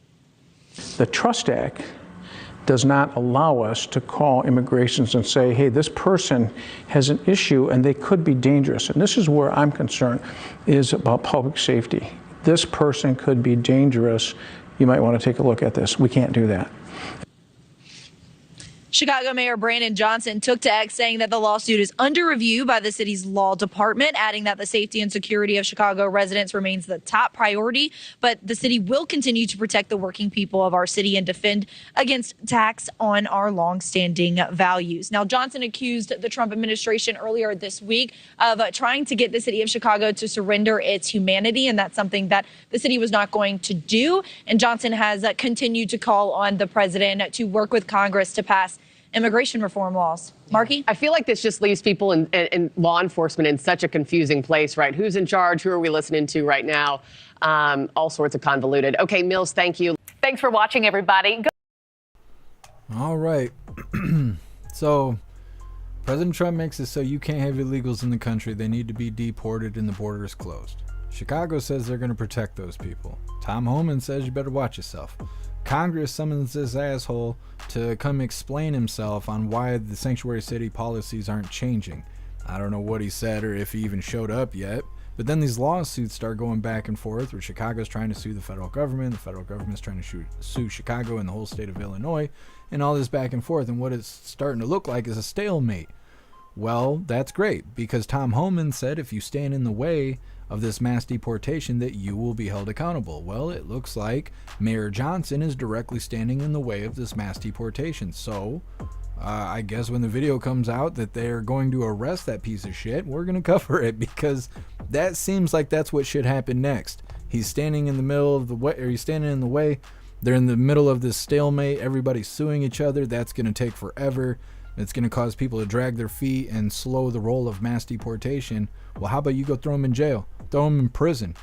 The Trust Act does not allow us to call immigrations and say, hey, this person has an issue and they could be dangerous. And this is where I'm concerned, is about public safety. This person could be dangerous. You might want to take a look at this. We can't do that. Chicago Mayor Brandon Johnson took to X saying that the lawsuit is under review by the city's law department, adding that the safety and security of Chicago residents remains the top priority, but the city will continue to protect the working people of our city and defend against attacks on our longstanding values. Now, Johnson accused the Trump administration earlier this week of trying to get the city of Chicago to surrender its humanity, and that's something that the city was not going to do. And Johnson has continued to call on the president to work with Congress to pass immigration reform laws. Marky? I feel like this just leaves people in law enforcement in such a confusing place, right? Who's in charge? Who are we listening to right now? All sorts of convoluted. Okay, Mills, thank you. Thanks for watching, everybody. All right. So President Trump makes it so you can't have illegals in the country. They need to be deported and the border is closed. Chicago says they're going to protect those people. Tom Homan says you better watch yourself. Congress summons this asshole to come explain himself on why the sanctuary city policies aren't changing. I don't know what he said or if he even showed up yet, but then these lawsuits start going back and forth where Chicago's trying to sue the federal government's trying to sue Chicago and the whole state of Illinois, and all this back and forth, and what it's starting to look like is a stalemate. Well, that's great, because Tom Homan said if you stand in the way of this mass deportation that you will be held accountable. Well, it looks like Mayor Johnson is directly standing in the way of this mass deportation. So I guess when the video comes out that they're going to arrest that piece of shit, we're going to cover it, because that seems like that's what should happen next. He's standing in the middle of the way, or he's standing in the way. They're in the middle of this stalemate. Everybody's suing each other. That's going to take forever. It's going to cause people to drag their feet and slow the roll of mass deportation. Well, how about you go throw him in jail? Throw him in prison,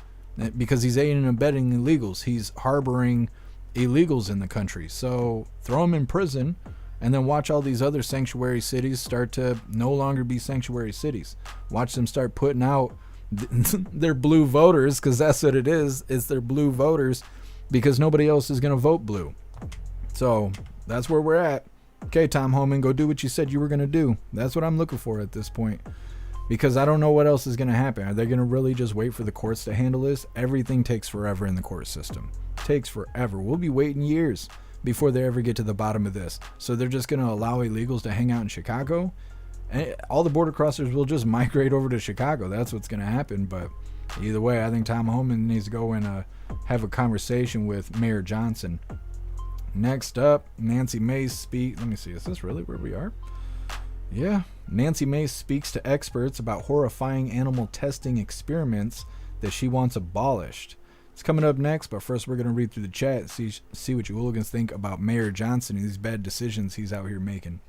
because he's aiding and abetting illegals. He's harboring illegals in the country. So throw him in prison, and then watch all these other sanctuary cities start to no longer be sanctuary cities. Watch them start putting out their blue voters, because that's what it is. It's their blue voters, because nobody else is going to vote blue. So that's where we're at. Okay, Tom Homan, go do what you said you were going to do. That's what I'm looking for at this point, because I don't know what else is going to happen. Are they going to really just wait for the courts to handle this? Everything takes forever in the court system. Takes forever. We'll be waiting years before they ever get to the bottom of this. So they're just going to allow illegals to hang out in Chicago, and all the border crossers will just migrate over to Chicago. That's what's going to happen. But either way, I think Tom Homan needs to go and have a conversation with Mayor Johnson. Next up, Nancy Mace speak. Let me see. Is this really where we are? Yeah. Nancy Mace speaks to experts about horrifying animal testing experiments that she wants abolished. It's coming up next, but first we're going to read through the chat, see what you hooligans think about Mayor Johnson and these bad decisions he's out here making.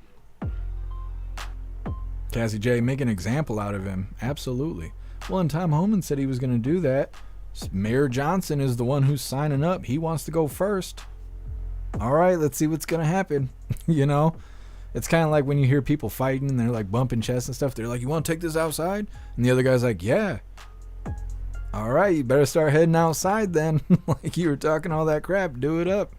Cassie J, make an example out of him. Absolutely. Well, and Tom Homan said he was going to do that. Mayor Johnson is the one who's signing up. He wants to go first. All right, let's see what's going to happen. You know, it's kind of like when you hear people fighting and they're like bumping chests and stuff. They're like, you want to take this outside? And the other guy's like, yeah. All right, you better start heading outside then. Like you were talking all that crap. Do it up.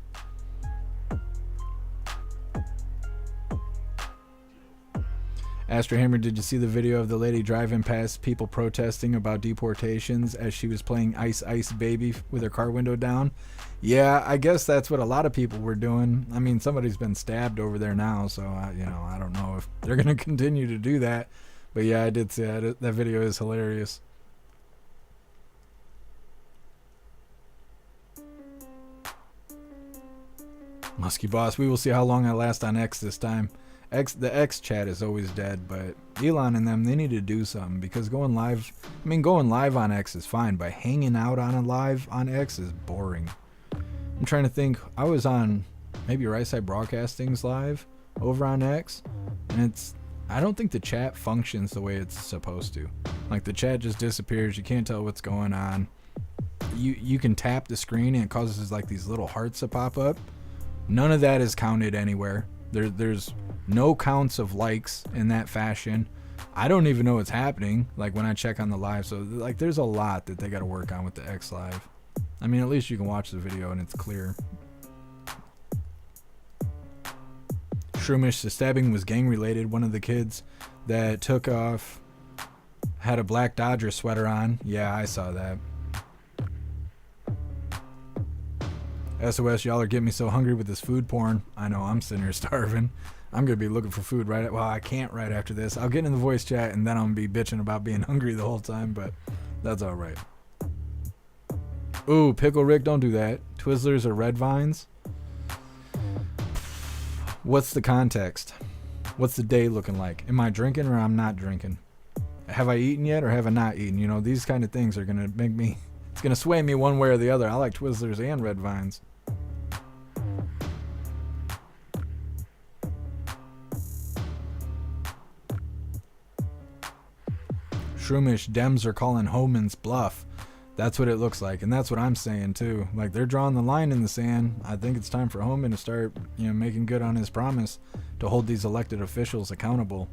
Astro Hammer, did you see the video of the lady driving past people protesting about deportations as she was playing Ice Ice Baby with her car window down? Yeah, I guess that's what a lot of people were doing. I mean, somebody's been stabbed over there now, so I don't know if they're going to continue to do that. But yeah, I did see that. That video is hilarious. Musky Boss, we will see how long I last on X this time. The X chat is always dead, but Elon and them, they need to do something, because going live on X is fine, but hanging out on a live on X is boring. I'm trying to think. I was on maybe Right Side Broadcasting's live over on X, and I don't think the chat functions the way it's supposed to. Like, the chat just disappears. You can't tell what's going on. You can tap the screen and it causes like these little hearts to pop up. None of that is counted anywhere. There's no counts of likes in that fashion. I don't even know what's happening, like, when I check on the live. So, like, there's a lot that they got to work on with the X Live. I mean, at least you can watch the video and it's clear. Shroomish, the stabbing was gang related. One of the kids that took off had a black Dodger sweater on. Yeah, I saw that. SOS, y'all are getting me so hungry with this food porn. I know, I'm sitting here starving. I'm going to be looking for food well, I can't right after this. I'll get in the voice chat and then I'm going to be bitching about being hungry the whole time, but that's all right. Ooh, Pickle Rick, don't do that. Twizzlers or Red Vines? What's the context? What's the day looking like? Am I drinking or I'm not drinking? Have I eaten yet or have I not eaten? You know, these kind of things are going to make me, it's going to sway me one way or the other. I like Twizzlers and Red Vines. Shroomish, Dems are calling Homan's bluff. That's what it looks like, and that's what I'm saying too. Like, they're drawing the line in the sand. I think it's time for Homan to start, making good on his promise to hold these elected officials accountable.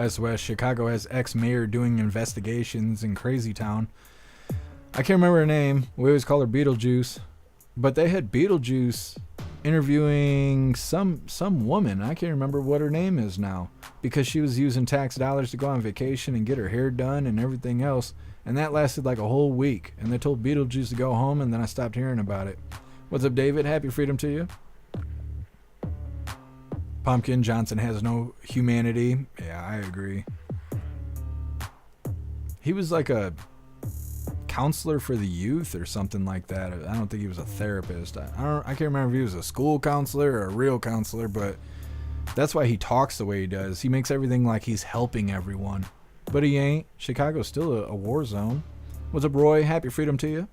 SOS, Chicago has ex-mayor doing investigations in Crazy Town. I can't remember her name. We always call her Beetlejuice. But they had Beetlejuice interviewing some woman. I can't remember what her name is now. Because she was using tax dollars to go on vacation and get her hair done and everything else. And that lasted like a whole week. And they told Beetlejuice to go home, and then I stopped hearing about it. What's up, David? Happy freedom to you. Pumpkin, Johnson has no humanity. Yeah, I agree. He was like a counselor for the youth or something like that. I don't think he was a therapist. I can't remember if he was a school counselor or a real counselor, but that's why he talks the way he does. He makes everything like he's helping everyone, but he ain't. Chicago's still a war zone. What's up, Roy? Happy freedom to you.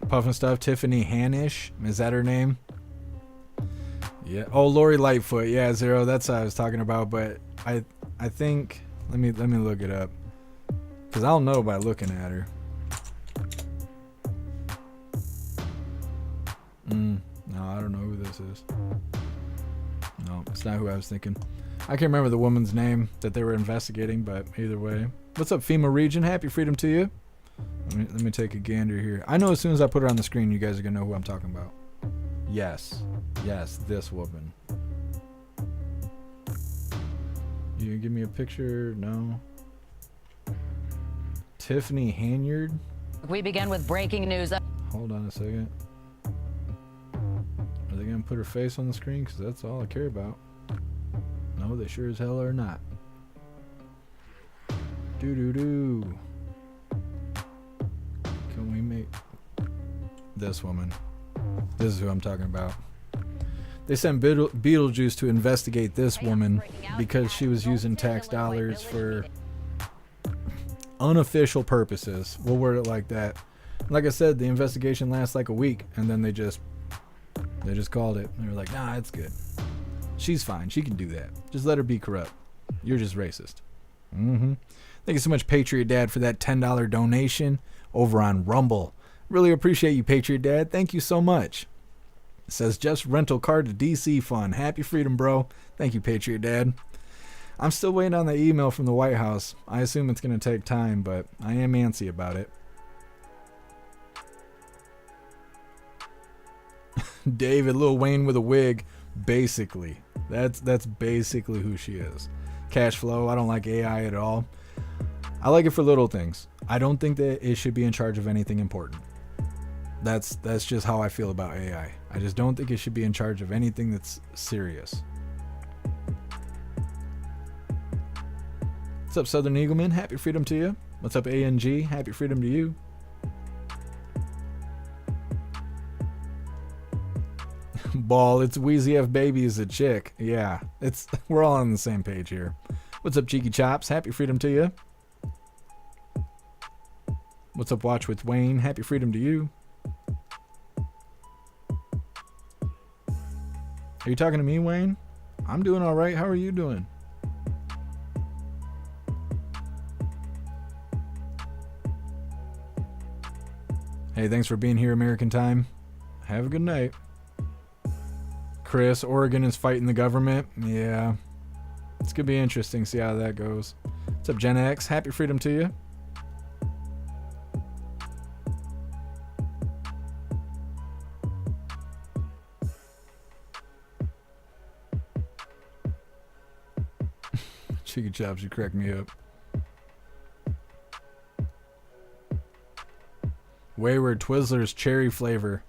Puffin Stuff, Tiffany Hanish, is that her name? Yeah. Oh, Lori Lightfoot. Yeah, Zero. That's what I was talking about. But I think let me look it up, because I'll know by looking at her. No, I don't know who this is. No, it's not who I was thinking. I can't remember the woman's name that they were investigating, but either way. What's up, FEMA Region? Happy freedom to you. Let me take a gander here. I know as soon as I put her on the screen, you guys are gonna know who I'm talking about. Yes, this woman. You gonna give me a picture? No. Tiffany Hanyard. We begin with breaking news. Hold on a second. Are they gonna put her face on the screen? Because that's all I care about. No, they sure as hell are not. Doo-doo-doo. Can we make this woman? This is who I'm talking about. They sent Beetlejuice to investigate this woman because she was using tax dollars for unofficial purposes. We'll word it like that. Like I said, the investigation lasts like a week, and then they just called it. They were like, nah, it's good. She's fine. She can do that. Just let her be corrupt. You're just racist. Thank you so much, Patriot Dad, for that $10 donation over on Rumble. Really appreciate you, Patriot Dad. Thank you so much. It says just rental car to DC fun. Happy freedom, bro. Thank you, Patriot Dad. I'm still waiting on the email from the White House. I assume it's going to take time, but I am antsy about it. David, Lil Wayne with a wig. Basically. That's basically who she is. Cash flow. I don't like AI at all. I like it for little things. I don't think that it should be in charge of anything important. That's just how I feel about AI. I just don't think it should be in charge of anything that's serious. What's up, Southern Eagleman? Happy freedom to you. What's up, ANG? Happy freedom to you. Ball, it's Wheezy F Baby is a chick. Yeah, we're all on the same page here. What's up, Cheeky Chops? Happy freedom to you. What's up, Watch with Wayne? Happy freedom to you. Are you talking to me, Wayne? I'm doing all right. How are you doing? Hey, thanks for being here, American Time. Have a good night. Chris, Oregon is fighting the government. Yeah. It's going to be interesting. See how that goes. What's up, Gen X? Happy freedom to you. Cheeky Chops, you crack me up. Wayward Twizzlers cherry flavor.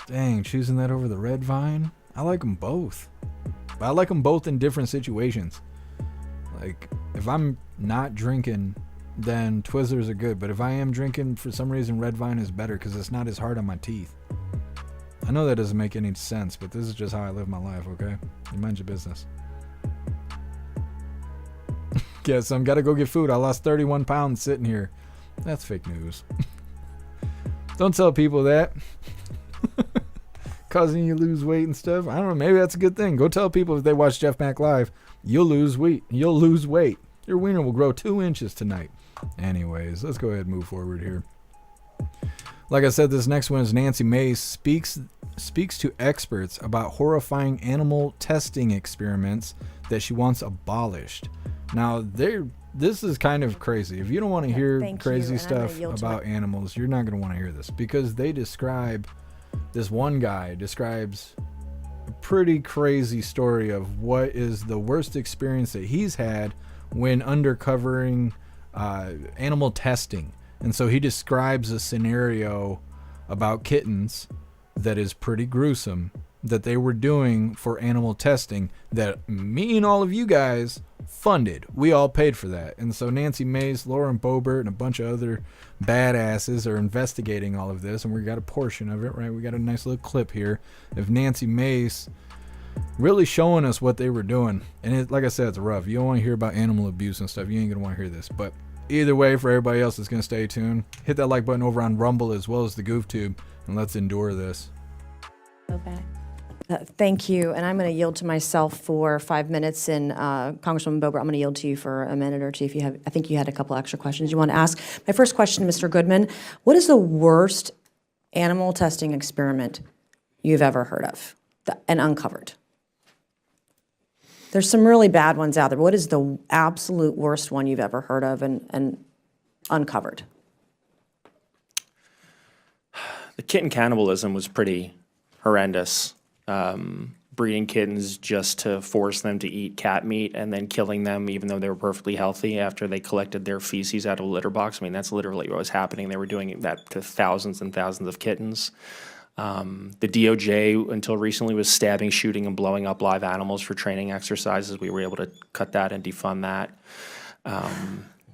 Dang, choosing that over the red vine? I like them both. But I like them both in different situations. Like, if I'm not drinking, then Twizzlers are good. But if I am drinking, for some reason, red vine is better because it's not as hard on my teeth. I know that doesn't make any sense, but this is just how I live my life, okay? You mind your business. Yeah, so I'm gotta go get food. I lost 31 pounds sitting here. That's fake news. Don't tell people that. Causing you lose weight and stuff. I don't know. Maybe that's a good thing. Go tell people if they watch Jeff Mac Live, you'll lose weight. You'll lose weight. Your wiener will grow 2 inches tonight. Anyways, let's go ahead and move forward here. Like I said, this next one is Nancy Mace speaks to experts about horrifying animal testing experiments that she wants abolished. Now, this is kind of crazy. If you don't want to hear crazy stuff about animals, you're not going to want to hear this, because this one guy describes a pretty crazy story of what is the worst experience that he's had when undercovering animal testing. And so he describes a scenario about kittens that is pretty gruesome that they were doing for animal testing that me and all of you guys funded. We all paid for that. And so Nancy Mace, Lauren Boebert, and a bunch of other badasses are investigating all of this, and we got a portion of it, right? We got a nice little clip here of Nancy Mace really showing us what they were doing. And like I said, it's rough. You don't want to hear about animal abuse and stuff. You ain't gonna want to hear this. But either way, for everybody else that's gonna stay tuned, hit that like button over on Rumble as well as the GoofTube, and let's endure this. Okay. Thank you, and I'm going to yield to myself for 5 minutes, and Congresswoman Boebert, I'm going to yield to you for a minute or two if you have. I think you had a couple extra questions you want to ask. My first question, Mr. Goodman, what is the worst animal testing experiment you've ever heard of and uncovered? There's some really bad ones out there, but what is the absolute worst one you've ever heard of and uncovered? The kitten cannibalism was pretty horrendous. Breeding kittens just to force them to eat cat meat and then killing them even though they were perfectly healthy after they collected their feces out of a litter box. I mean, that's literally what was happening. They were doing that to thousands and thousands of kittens. The DOJ, until recently, was stabbing, shooting, and blowing up live animals for training exercises. We were able to cut that and defund that.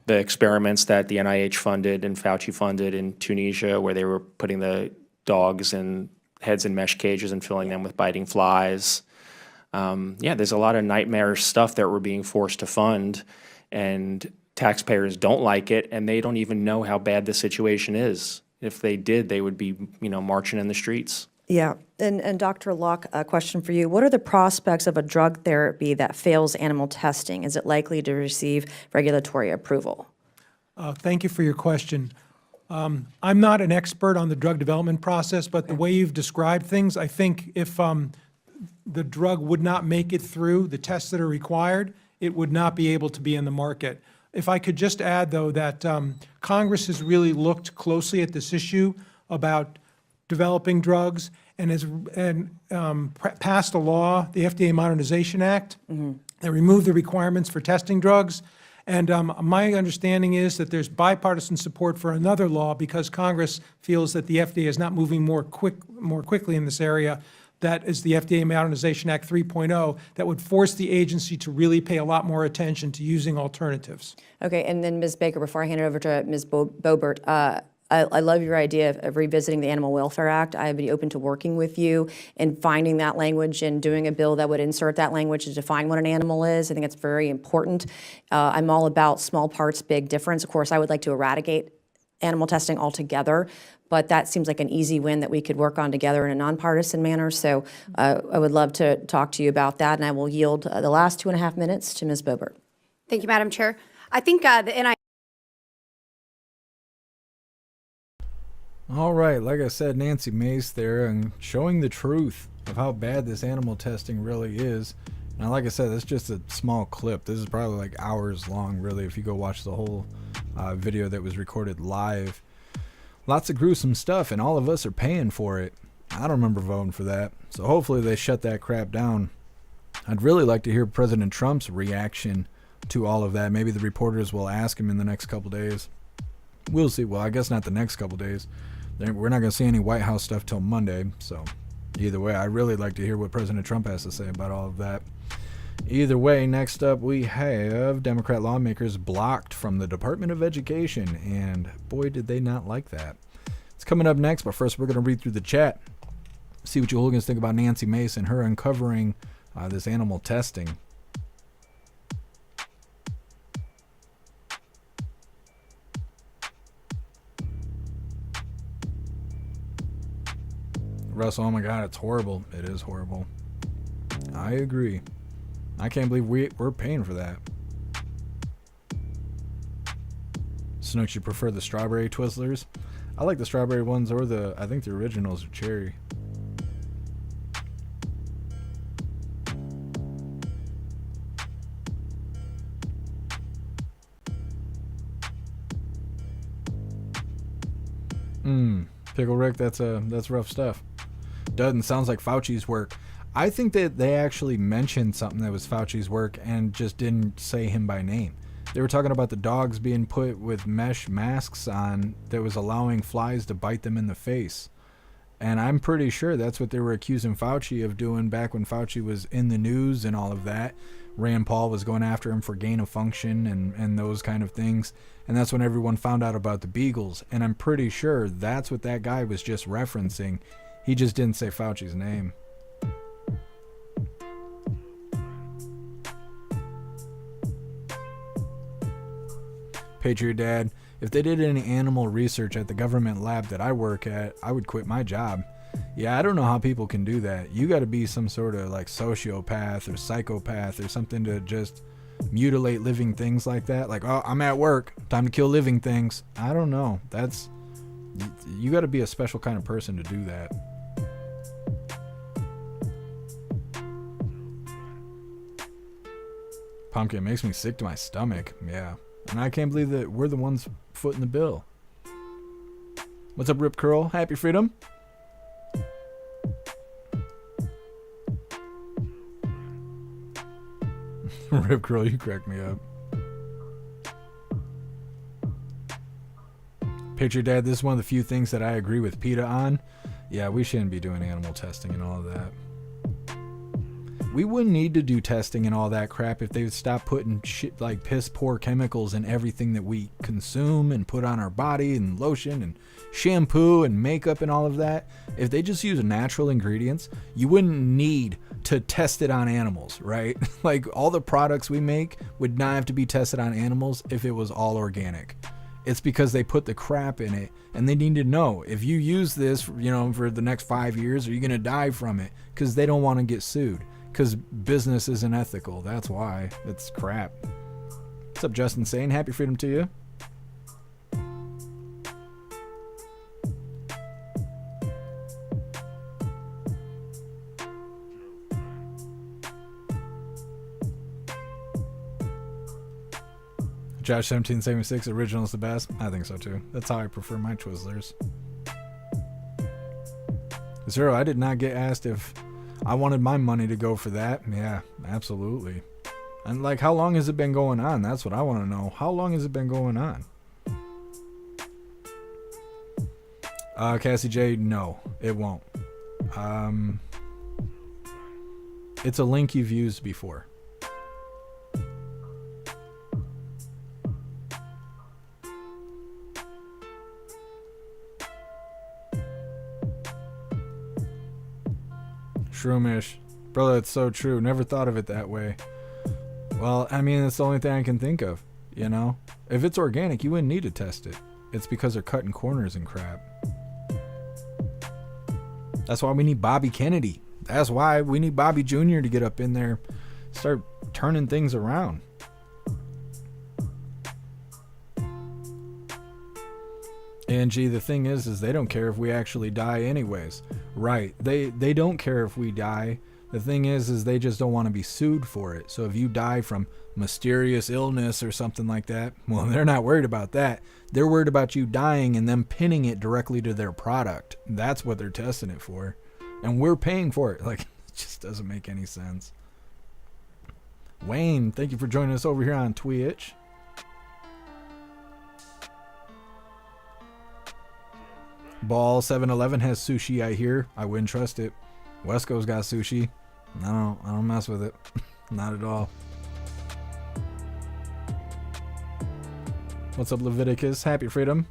The experiments that the NIH funded and Fauci funded in Tunisia, where they were putting the dogs in heads in mesh cages and filling them with biting flies. There's a lot of nightmare stuff that we're being forced to fund, and taxpayers don't like it, and they don't even know how bad the situation is. If they did, they would be, marching in the streets. Yeah, and Dr. Locke, a question for you. What are the prospects of a drug therapy that fails animal testing? Is it likely to receive regulatory approval? Thank you for your question. I'm not an expert on the drug development process, but the way you've described things, I think if the drug would not make it through the tests that are required, it would not be able to be in the market. If I could just add, though, that Congress has really looked closely at this issue about developing drugs and has passed a law, the FDA Modernization Act, that removed the requirements for testing drugs. And my understanding is that there's bipartisan support for another law because Congress feels that the FDA is not moving more quickly in this area. That is the FDA Modernization Act 3.0 that would force the agency to really pay a lot more attention to using alternatives. Okay, and then Ms. Baker, before I hand it over to Ms. Boebert, I love your idea of revisiting the Animal Welfare Act. I would be open to working with you and finding that language and doing a bill that would insert that language to define what an animal is. I think it's very important. I'm all about small parts, big difference. Of course, I would like to eradicate animal testing altogether, but that seems like an easy win that we could work on together in a nonpartisan manner. So I would love to talk to you about that, and I will yield the last 2.5 minutes to Ms. Boebert. Thank you, Madam Chair. I think the NIH. All right, like I said, Nancy Mace there and showing the truth of how bad this animal testing really is. Now, like I said, that's just a small clip. This is probably like hours long, really, if you go watch the whole video that was recorded live. Lots of gruesome stuff, and all of us are paying for it. I don't remember voting for that, so hopefully they shut that crap down. I'd really like to hear President Trump's reaction to all of that. Maybe the reporters will ask him in the next couple days. We'll see. Well, I guess not the next couple days. We're not going to see any White House stuff till Monday, so either way, I'd really like to hear what President Trump has to say about all of that. Either way, next up we have Democrat lawmakers blocked from the Department of Education, and boy, did they not like that. It's coming up next, but first we're going to read through the chat, see what you hooligans think about Nancy Mace and her uncovering this animal testing. Russell, oh my God, it's horrible. It is horrible. I agree. I can't believe we're paying for that. Snooks, you prefer the strawberry Twizzlers? I like the strawberry ones, or I think the originals are cherry. Pickle Rick, that's rough stuff. Doesn't sounds like Fauci's work. I think that they actually mentioned something that was Fauci's work and just didn't say him by name. They were talking about the dogs being put with mesh masks on that was allowing flies to bite them in the face. And I'm pretty sure that's what they were accusing Fauci of doing back when Fauci was in the news and all of that. Rand Paul was going after him for gain of function and those kind of things. And that's when everyone found out about the beagles. And I'm pretty sure that's what that guy was just referencing. He just didn't say Fauci's name. Patriot Dad, if they did any animal research at the government lab that I work at, I would quit my job. Yeah, I don't know how people can do that. You got to be some sort of like sociopath or psychopath or something to just mutilate living things like that. Like, oh, I'm at work, time to kill living things. I don't know. You got to be a special kind of person to do that. Pumpkin makes me sick to my stomach. Yeah. And I can't believe that we're the ones footing the bill. What's up, Rip Curl? Happy freedom. Rip Curl, you crack me up. Patriot Dad, this is one of the few things that I agree with PETA on. Yeah, we shouldn't be doing animal testing and all of that. We wouldn't need to do testing and all that crap if they would stop putting shit like piss poor chemicals in everything that we consume and put on our body, and lotion and shampoo and makeup and all of that. If they just use natural ingredients, you wouldn't need to test it on animals, right? Like all the products we make would not have to be tested on animals if it was all organic. It's because they put the crap in it, and they need to know if you use this, for the next 5 years, are you going to die from it? Because they don't want to get sued. Because business isn't ethical. That's why. It's crap. What's up, Justin Sane? Happy freedom to you. Josh 1776, original is the best. I think so too. That's how I prefer my Twizzlers. Zero, I did not get asked if I wanted my money to go for that. Yeah, absolutely. And like, how long has it been going on? That's what I want to know. How long has it been going on? Cassie J, no, it won't. It's a link you've used before. Shroomish. Brother, it's so true. Never thought of it that way. Well, I mean, it's the only thing I can think of, you know? If it's organic, you wouldn't need to test it. It's because they're cutting corners and crap. That's why we need Bobby Kennedy. That's why we need Bobby Jr. to get up in there, start turning things around. And gee, the thing is they don't care if we actually die anyways. Right. They don't care if we die. The thing is they just don't want to be sued for it. So if you die from mysterious illness or something like that, well, they're not worried about that. They're worried about you dying and them pinning it directly to their product. That's what they're testing it for. And we're paying for it. Like, it just doesn't make any sense. Wayne, thank you for joining us over here on Twitch. Ball 7-Eleven has sushi, I hear. I wouldn't trust it. Wesco's got sushi. I don't mess with it. Not at all. What's up, Leviticus? Happy Freedom.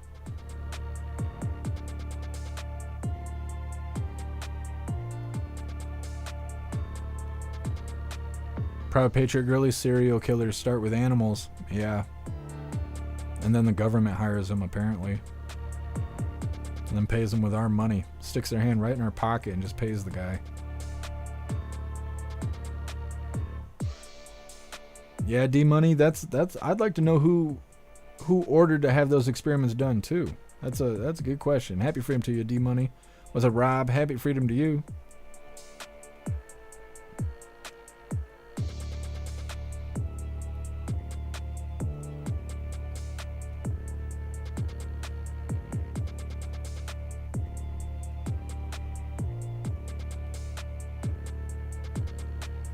Proud Patriot Girly, serial killers start with animals. Yeah. And then the government hires them, apparently. And then pays them with our money. Sticks their hand right in our pocket and just pays the guy. Yeah, D-Money, that's I'd like to know who ordered to have those experiments done too. That's a good question. Happy freedom to you, D-Money. Was it Rob? Happy freedom to you.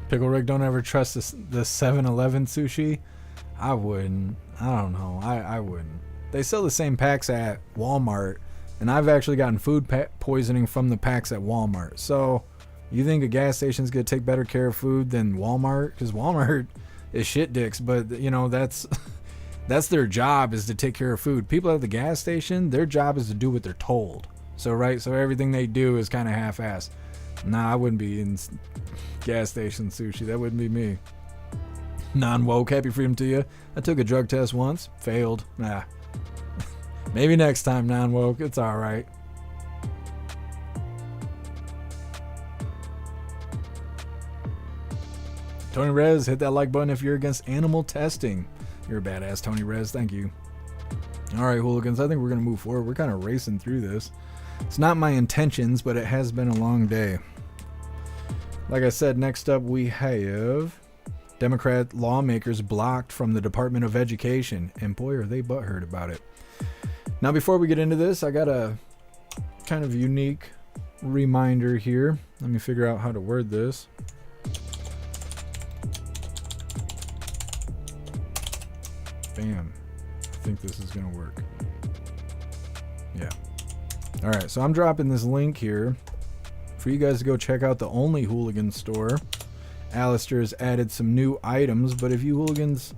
Pickle Rick, don't ever trust the 7-Eleven sushi. I wouldn't. I don't know. I wouldn't. They sell the same packs at Walmart, and I've actually gotten food poisoning from the packs at Walmart. So, you think a gas station's gonna take better care of food than Walmart? Because Walmart is shit dicks, but you know that's their job, is to take care of food. People at the gas station, their job is to do what they're told. So everything they do is kind of half-assed. Nah, I wouldn't be in gas station sushi. That wouldn't be me. Non-woke, happy freedom to you. I took a drug test once. Failed. Nah. Maybe next time, non-woke. It's alright. Tony Rez, hit that like button if you're against animal testing. You're a badass, Tony Rez. Thank you. Alright, hooligans. I think we're going to move forward. We're kind of racing through this. It's not my intentions, but it has been a long day. Like I said, next up we have Democrat lawmakers blocked from the Department of Education. And boy, are they butthurt about it. Now, before we get into this, I got a kind of unique reminder here. Let me figure out how to word this. Bam. I think this is going to work. Yeah. All right, so I'm dropping this link here for you guys to go check out the Only Hooligan store. Alistair has added some new items, but if you hooligans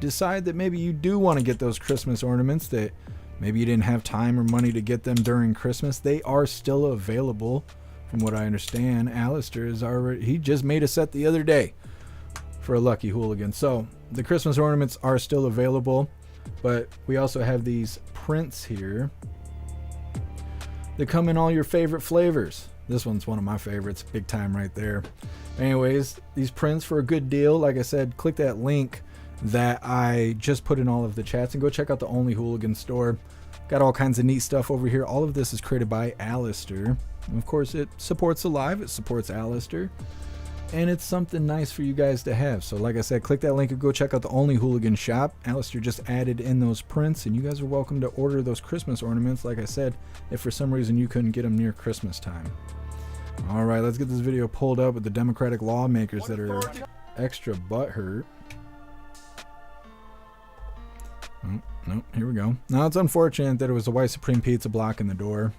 decide that maybe you do want to get those Christmas ornaments, that maybe you didn't have time or money to get them during Christmas, they are still available. From what I understand, Alistair he just made a set the other day for a lucky hooligan. So the Christmas ornaments are still available, but we also have these prints here. They come in all your favorite flavors. This one's one of my favorites, big time right there. Anyways, these prints for a good deal. Like I said, click that link that I just put in all of the chats and go check out the Only Hooligan store. Got all kinds of neat stuff over here. All of this is created by Alistair. And of course, it supports Alive. It supports Alistair. And it's something nice for you guys to have. So like I said, click that link and go check out the Only Hooligan shop. Alistair just added in those prints, and you guys are welcome to order those Christmas ornaments, like I said, if for some reason you couldn't get them near Christmas time. All right, let's get this video pulled up with the Democratic lawmakers that are extra butthurt. Oh, nope, here we go. Now, it's unfortunate that it was the white supreme pizza blocking the door,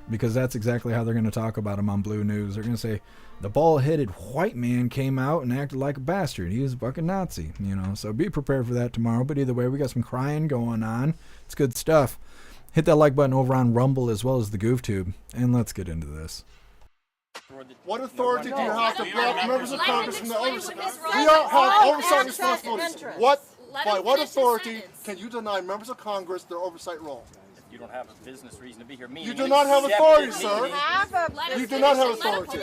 because that's exactly how they're going to talk about him on Blue News. They're going to say, the bald-headed white man came out and acted like a bastard. He was a fucking Nazi, you know. So be prepared for that tomorrow. But either way, we got some crying going on. It's good stuff. Hit that like button over on Rumble as well as the GoofTube, and let's get into this. What authority do you have to block members of Congress from the oversight? We have oversight responsibilities. By what authority can you deny members of Congress their oversight role? You don't have a business reason to be here. You do not have authority, sir. You do not have authority.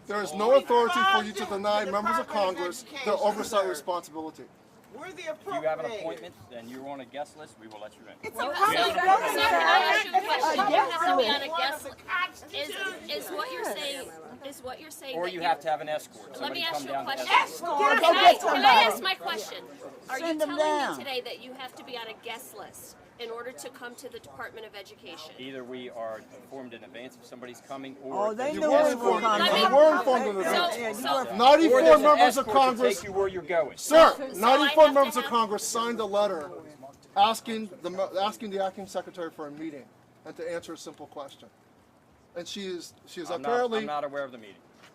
There is no authority for you to deny members of Congress their oversight responsibility. If you have an appointment and you're on a guest list, we will let you in. It's a public question. You have to be on a guest list. Is what you're saying? Is what you're saying? Or you have to have an escort. Let me ask you a question. Escort. Can I ask my question? Are you telling me today that you have to be on a guest list in order to come to the Department of Education? Either we are informed in advance if somebody's coming, or they know we're informed in advance. 94 or members of Congress. Take you where you're going. Sir, 94 members of Congress signed a letter asking the acting secretary for a meeting and to answer a simple question. And she is apparently. I'm not aware of the meeting.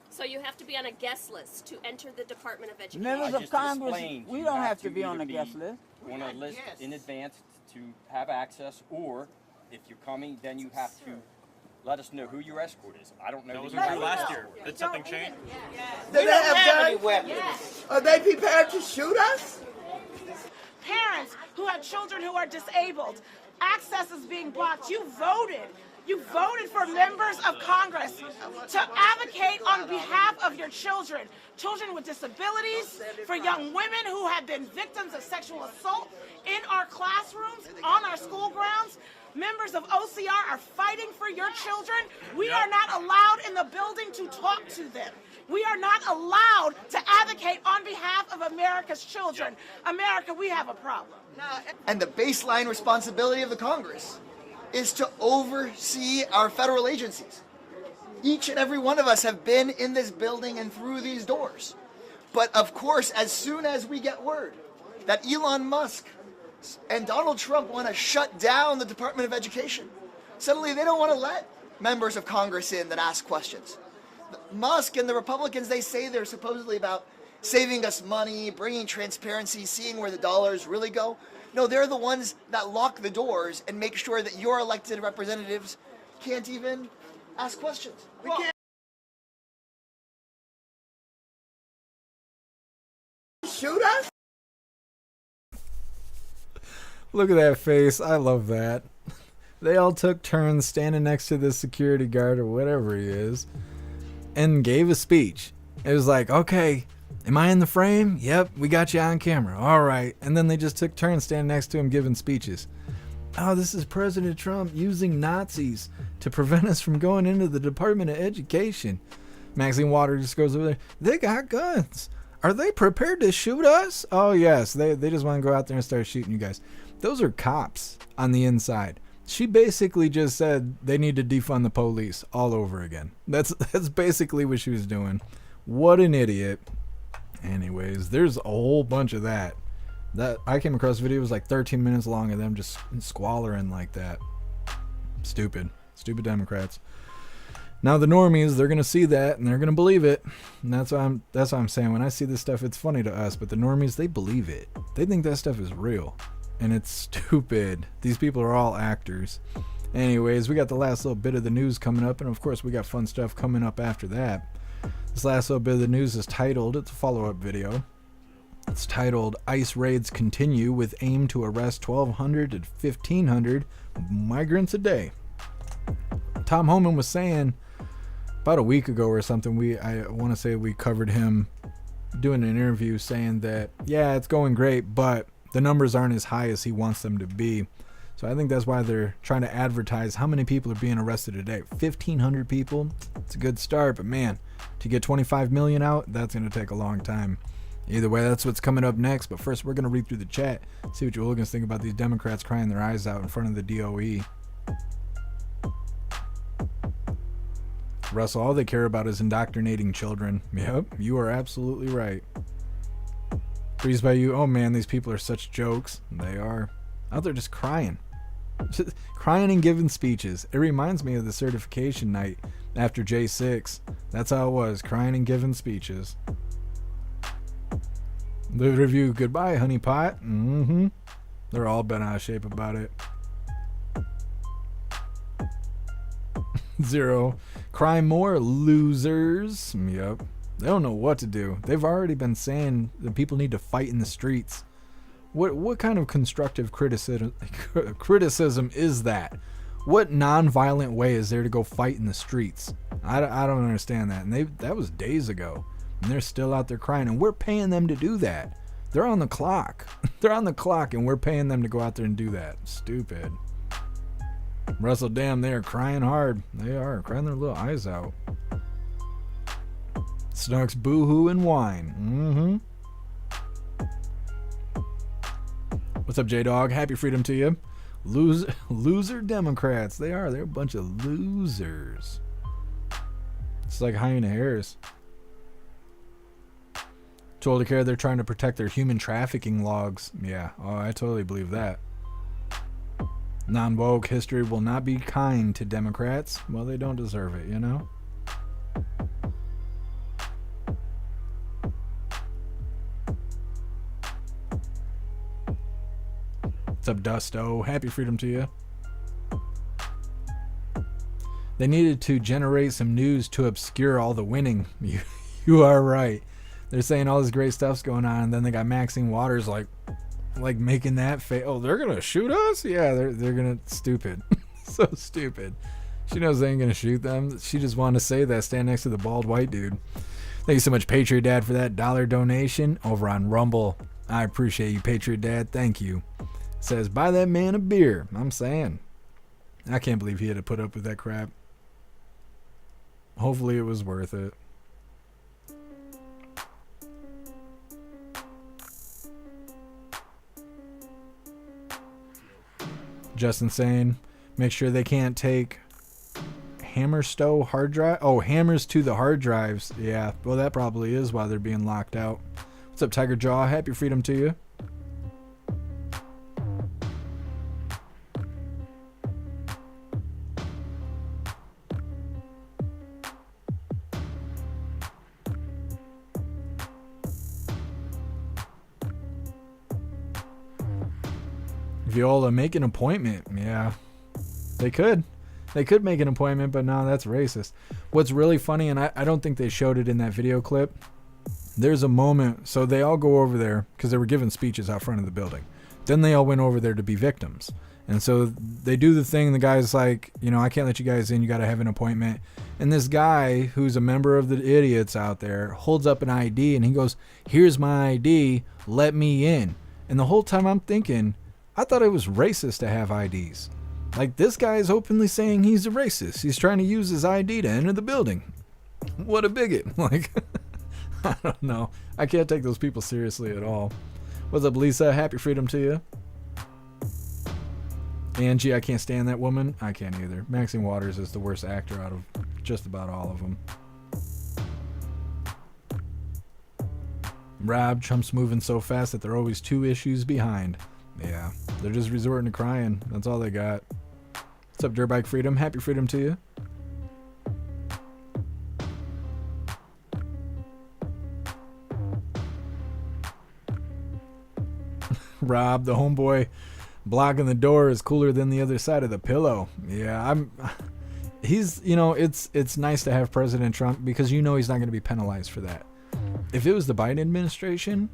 So you have to be on a guest list to enter the Department of Education. Members of Congress, we don't have to be on a guest list. On a list in advance to have access, or if you're coming, then you have to let us know who your escort is. I don't know. That was true last year. Did something change? They don't have any weapons. Are they prepared to shoot us? Parents who have children who are disabled, access is being blocked. You voted. You voted for members of Congress to advocate on behalf of your children, children with disabilities, for young women who have been victims of sexual assault in our classrooms, on our school grounds. Members of OCR are fighting for your children. We are not allowed in the building to talk to them. We are not allowed to advocate on behalf of America's children. America, we have a problem. And the baseline responsibility of the Congress is to oversee our federal agencies. Each and every one of us have been in this building and through these doors. But of course, as soon as we get word that Elon Musk and Donald Trump want to shut down the Department of Education, suddenly they don't want to let members of Congress in that ask questions. Musk and the Republicans, they say they're supposedly about saving us money, bringing transparency, seeing where the dollars really go. No, they're the ones that lock the doors and make sure that your elected representatives can't even ask questions. We can't shoot us? Look at that face. I love that. They all took turns standing next to this security guard or whatever he is and gave a speech. It was like, okay, am I in the frame? Yep, we got you on camera. All right. And then they just took turns standing next to him giving speeches. Oh, this is President Trump using Nazis to prevent us from going into the Department of Education. Maxine Waters just goes over there. They got guns. Are they prepared to shoot us? Oh, yes. They just want to go out there and start shooting you guys. Those are cops on the inside. She basically just said they need to defund the police all over again. That's basically what she was doing. What an idiot. Anyways, there's a whole bunch of that. That I came across a video, it was like 13 minutes long of them just squalling like that. Stupid Democrats. Now the normies, they're gonna see that and they're gonna believe it. And that's what I'm saying. When I see this stuff, it's funny to us, but the normies, they believe it. They think that stuff is real. And it's stupid. These people are all actors. Anyways, we got the last little bit of the news coming up, and of course we got fun stuff coming up after that. This last little bit of the news is titled, it's a follow-up video. It's titled, ICE Raids Continue with Aim to Arrest 1,200 to 1,500 Migrants a Day. Tom Homan was saying about a week ago or something, I want to say we covered him doing an interview saying that, yeah, it's going great, but the numbers aren't as high as he wants them to be. So I think that's why they're trying to advertise how many people are being arrested a day. 1,500 people, it's a good start, but man, to get 25 million out, that's going to take a long time. Either way, that's what's coming up next. But first, we're going to read through the chat, see what you hooligans think about these Democrats crying their eyes out in front of the DOE. Russell, all they care about is indoctrinating children. Yep, you are absolutely right. Breeze by you. Oh man, these people are such jokes. They are. Out there just crying. Crying and giving speeches. It reminds me of the certification night after J6. That's how it was. Crying and giving speeches. Live review. Goodbye, honeypot. Mm-hmm. They're all bent out of shape about it. Zero. Cry more, losers. Yep. They don't know what to do. They've already been saying that people need to fight in the streets. What kind of constructive criticism is that? What non-violent way is there to go fight in the streets? I don't understand that. And that was days ago. And they're still out there crying. And we're paying them to do that. They're on the clock. They're on the clock and we're paying them to go out there and do that. Stupid. Russell, damn, they are crying hard. They are crying their little eyes out. Snooks, boo-hoo, and whine. What's up, J-Dog? Happy freedom to you. Loser Democrats. They're a bunch of losers. It's like Hyena Harris. Totally care they're trying to protect their human trafficking logs. Yeah, oh, I totally believe that. Non-woke history will not be kind to Democrats. Well, they don't deserve it, you know? What's up, Dusto? Happy freedom to you. They needed to generate some news to obscure all the winning. You are right. They're saying all this great stuff's going on, and then they got Maxine Waters like making that face. Oh, they're gonna shoot us? Yeah, they're gonna. Stupid. So stupid. She knows they ain't gonna shoot them. She just wanted to say that, stand next to the bald white dude. Thank you so much, Patriot Dad, for that $1 donation over on Rumble. I appreciate you, Patriot Dad. Thank you. Says, buy that man a beer. I'm saying. I can't believe he had to put up with that crap. Hopefully it was worth it. Justin saying, make sure they can't take Hammerstow hard drive. Oh, hammers to the hard drives. Yeah, well, that probably is why they're being locked out. What's up, Tiger Jaw? Happy freedom to you. Viola, make an appointment. Yeah, they could. They could make an appointment, but no, that's racist. What's really funny, and I don't think they showed it in that video clip, there's a moment, so they all go over there because they were giving speeches out front of the building. Then they all went over there to be victims. And so they do the thing, the guy's like, you know, I can't let you guys in, you got to have an appointment. And this guy, who's a member of the idiots out there, holds up an ID and he goes, here's my ID, let me in. And the whole time I'm thinking, I thought it was racist to have IDs. Like, this guy is openly saying he's a racist. He's trying to use his ID to enter the building. What a bigot. Like, I don't know. I can't take those people seriously at all. What's up, Lisa? Happy freedom to you. Angie, I can't stand that woman. I can't either. Maxine Waters is the worst actor out of just about all of them. Rob, Trump's moving so fast that they're always 2 issues behind. Yeah, they're just resorting to crying. That's all they got. What's up, Dirtbike Freedom? Happy freedom to you. Rob, the homeboy blocking the door is cooler than the other side of the pillow. Yeah, he's, you know, it's nice to have President Trump because you know he's not going to be penalized for that. If it was the Biden administration,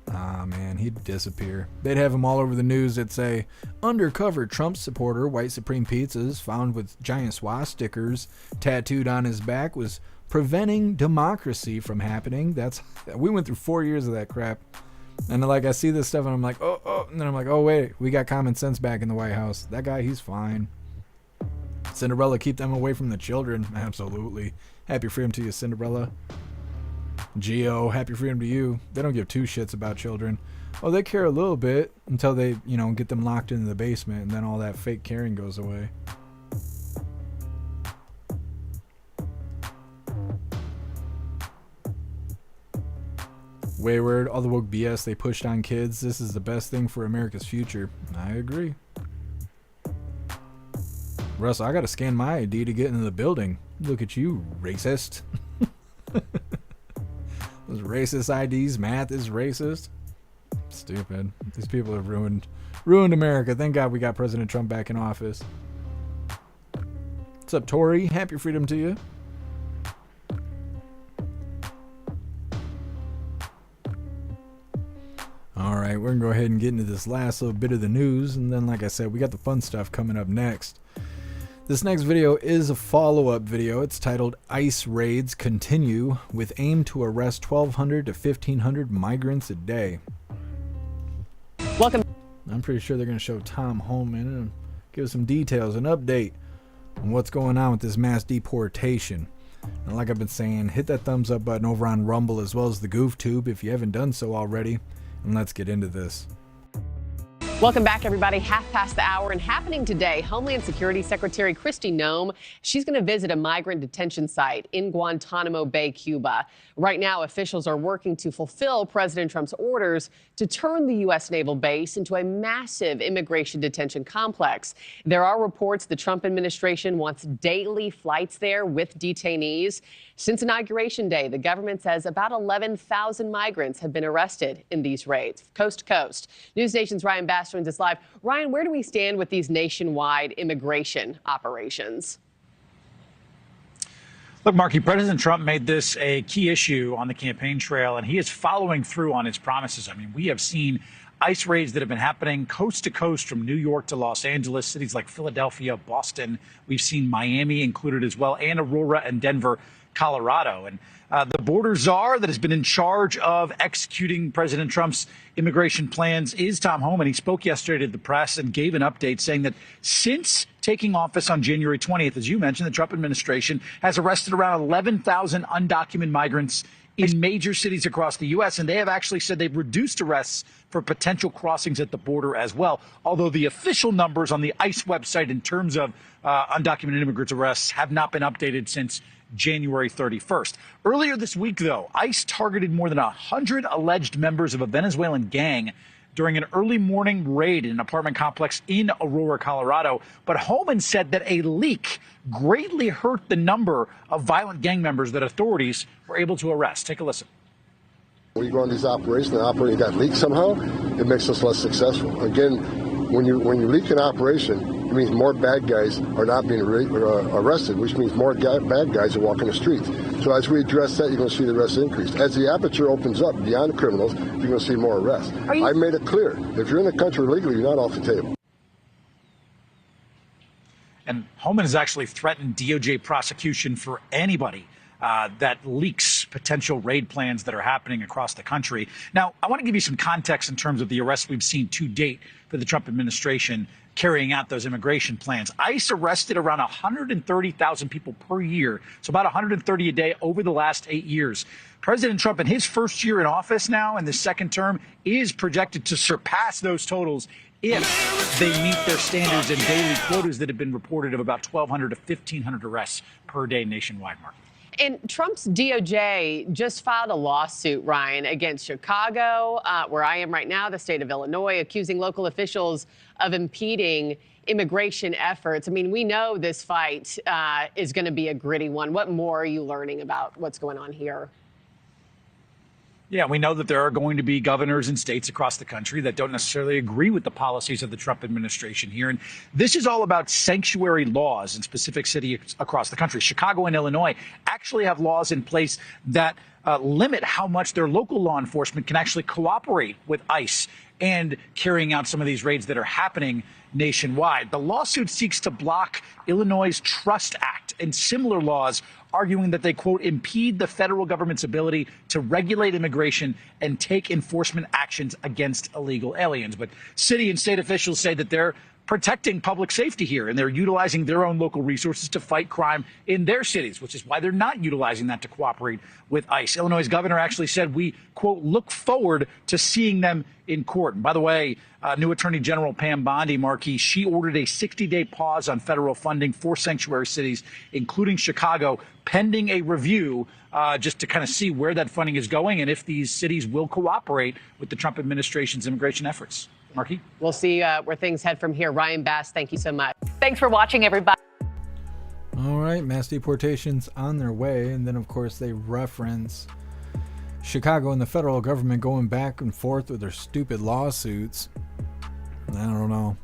man, he'd disappear. They'd have him all over the news that say, undercover Trump supporter, white supreme pizzas found with giant swastikas tattooed on his back was preventing democracy from happening. We went through 4 years of that crap. And like, I see this stuff and I'm like, oh, and then I'm like, oh wait, we got common sense back in the White House. That guy, he's fine. Cinderella, keep them away from the children. Absolutely. Happy freedom to you, Cinderella. Geo, happy freedom to you. They don't give 2 shits about children. Oh, they care a little bit until they, you know, get them locked into the basement, and then all that fake caring goes away. wayward, all the woke BS they pushed on kids. This is the best thing for America's future. I agree. Russell, I gotta scan my ID to get into the building. Look at you, racist. Those racist IDs, math is racist. Stupid. These people have ruined America. Thank God we got President Trump back in office. What's up, Tori? Happy freedom to you. All right, we're gonna go ahead and get into this last little bit of the news, and then, like I said, we got the fun stuff coming up next. This next video is a follow-up video. It's titled "ICE Raids Continue with Aim to Arrest 1,200 to 1,500 Migrants a Day." Welcome. I'm pretty sure they're going to show Tom Homan and give us some details, an update on what's going on with this mass deportation. And like I've been saying, hit that thumbs up button over on Rumble as well as the GoofTube if you haven't done so already. And let's get into this. Welcome back, everybody. 1:30 and happening today, Homeland Security Secretary Kristi Noem, she's going to visit a migrant detention site in Guantanamo Bay, Cuba. Right now, officials are working to fulfill President Trump's orders to turn the U.S. naval base into a massive immigration detention complex. There are reports the Trump administration wants daily flights there with detainees. Since Inauguration Day, the government says about 11,000 migrants have been arrested in these raids, coast to coast. News Nation's Ryan Bass joins us live. Ryan, where do we stand with these nationwide immigration operations? Look, Marky, President Trump made this a key issue on the campaign trail, and he is following through on his promises. I mean, we have seen ICE raids that have been happening coast to coast from New York to Los Angeles, cities like Philadelphia, Boston. We've seen Miami included as well, and Aurora and Denver, Colorado. And the border czar that has been in charge of executing President Trump's immigration plans is Tom Homan. He spoke yesterday to the press and gave an update saying that since taking office on January 20th, as you mentioned, the Trump administration has arrested around 11,000 undocumented migrants in major cities across the U.S., and they have actually said they've reduced arrests for potential crossings at the border as well, although the official numbers on the ICE website in terms of undocumented immigrants arrests have not been updated since January 31st. Earlier this week, though, ICE targeted more than 100 alleged members of a Venezuelan gang during an early morning raid in an apartment complex in Aurora, Colorado. But Homan said that a leak greatly hurt the number of violent gang members that authorities were able to arrest. Take a listen. When you go on these operations, the operating got leaked somehow, it makes us less successful. Again, when you leak an operation, it means more bad guys are not being arrested, which means more bad guys are walking the streets. So as we address that, you're going to see the arrests increase. As the aperture opens up beyond the criminals, you're going to see more arrests. I made it clear, if you're in the country legally, you're not off the table. And Homan has actually threatened DOJ prosecution for anybody that leaks potential raid plans that are happening across the country. Now, I want to give you some context in terms of the arrests we've seen to date for the Trump administration carrying out those immigration plans. ICE arrested around 130,000 people per year, so about 130 a day over the last 8 years. President Trump, in his first year in office now, in the second term, is projected to surpass those totals if they meet their standards and daily quotas that have been reported of about 1,200 to 1,500 arrests per day nationwide, Mark. And Trump's DOJ just filed a lawsuit, Ryan, against Chicago, where I am right now, the state of Illinois, accusing local officials of impeding immigration efforts. I mean, we know this fight is going to be a gritty one. What more are you learning about what's going on here? Yeah, we know that there are going to be governors in states across the country that don't necessarily agree with the policies of the Trump administration here. And this is all about sanctuary laws in specific cities across the country. Chicago and Illinois actually have laws in place that limit how much their local law enforcement can actually cooperate with ICE and carrying out some of these raids that are happening nationwide. The lawsuit seeks to block Illinois' Trust Act and similar laws, arguing that they, quote, impede the federal government's ability to regulate immigration and take enforcement actions against illegal aliens. But city and state officials say that they're protecting public safety here, and they're utilizing their own local resources to fight crime in their cities, which is why they're not utilizing that to cooperate with ICE. Illinois' governor actually said, we, quote, look forward to seeing them in court. And by the way, new Attorney General Pam Bondi, Markey, she ordered a 60-day pause on federal funding for sanctuary cities, including Chicago, pending a review just to kind of see where that funding is going and if these cities will cooperate with the Trump administration's immigration efforts. Markey? We'll see where things head from here. Ryan Bass, thank you so much. Thanks for watching, everybody. All right, mass deportations on their way. And then, of course, they reference Chicago and the federal government going back and forth with their stupid lawsuits. I don't know.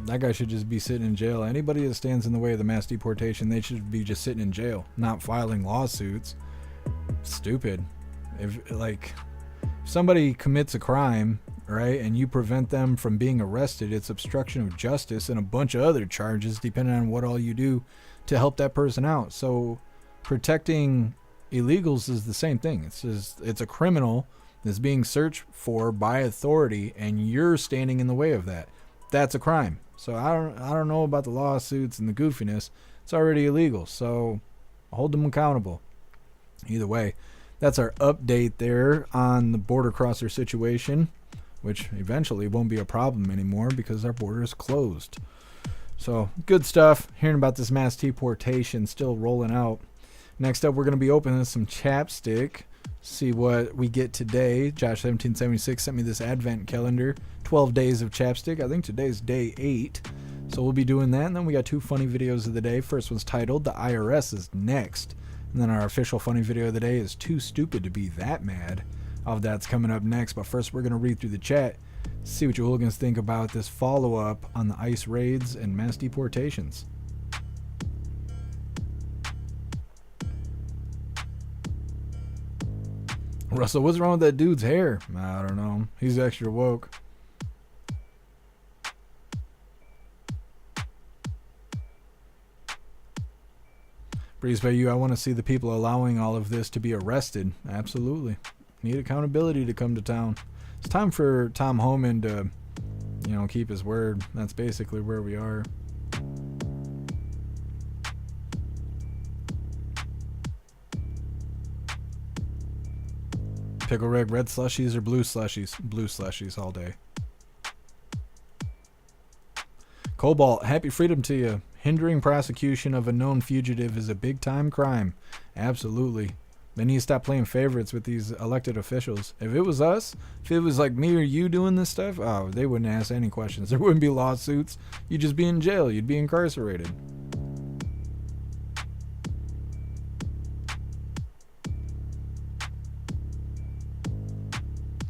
That guy should just be sitting in jail. Anybody that stands in the way of the mass deportation, they should be just sitting in jail, not filing lawsuits. Stupid. If somebody commits a crime, right, and you prevent them from being arrested, it's obstruction of justice and a bunch of other charges depending on what all you do to help that person out. So protecting illegals is the same thing. It's a criminal that's being searched for by authority, and you're standing in the way of that. That's a crime. So I don't know about the lawsuits and the goofiness. It's already illegal, so hold them accountable. Either way, that's our update there on the border crosser situation, which eventually won't be a problem anymore because our border is closed. So good stuff. Hearing about this mass deportation still rolling out. Next up, we're going to be opening some chapstick. See what we get today. Josh1776 sent me this advent calendar. 12 days of chapstick. I think today's day 8. So we'll be doing that. And then we got 2 funny videos of the day. First one's titled, The IRS is Next. And then our official funny video of the day is Too Stupid to Be That Mad. All of that's coming up next. But first, we're going to read through the chat. See what you hooligans think about this follow-up on the ICE raids and mass deportations. Russell, what's wrong with that dude's hair? I don't know. He's extra woke. Breeze by you, I want to see the people allowing all of this to be arrested. Absolutely. Need accountability to come to town. It's time for Tom Homan to, keep his word. That's basically where we are. Pickle Rick, red slushies or blue slushies? Blue slushies all day. Cobalt, happy freedom to you. Hindering prosecution of a known fugitive is a big-time crime. Absolutely. They need to stop playing favorites with these elected officials. If it was us, if it was like me or you doing this stuff, oh, they wouldn't ask any questions. There wouldn't be lawsuits. You'd just be in jail. You'd be incarcerated.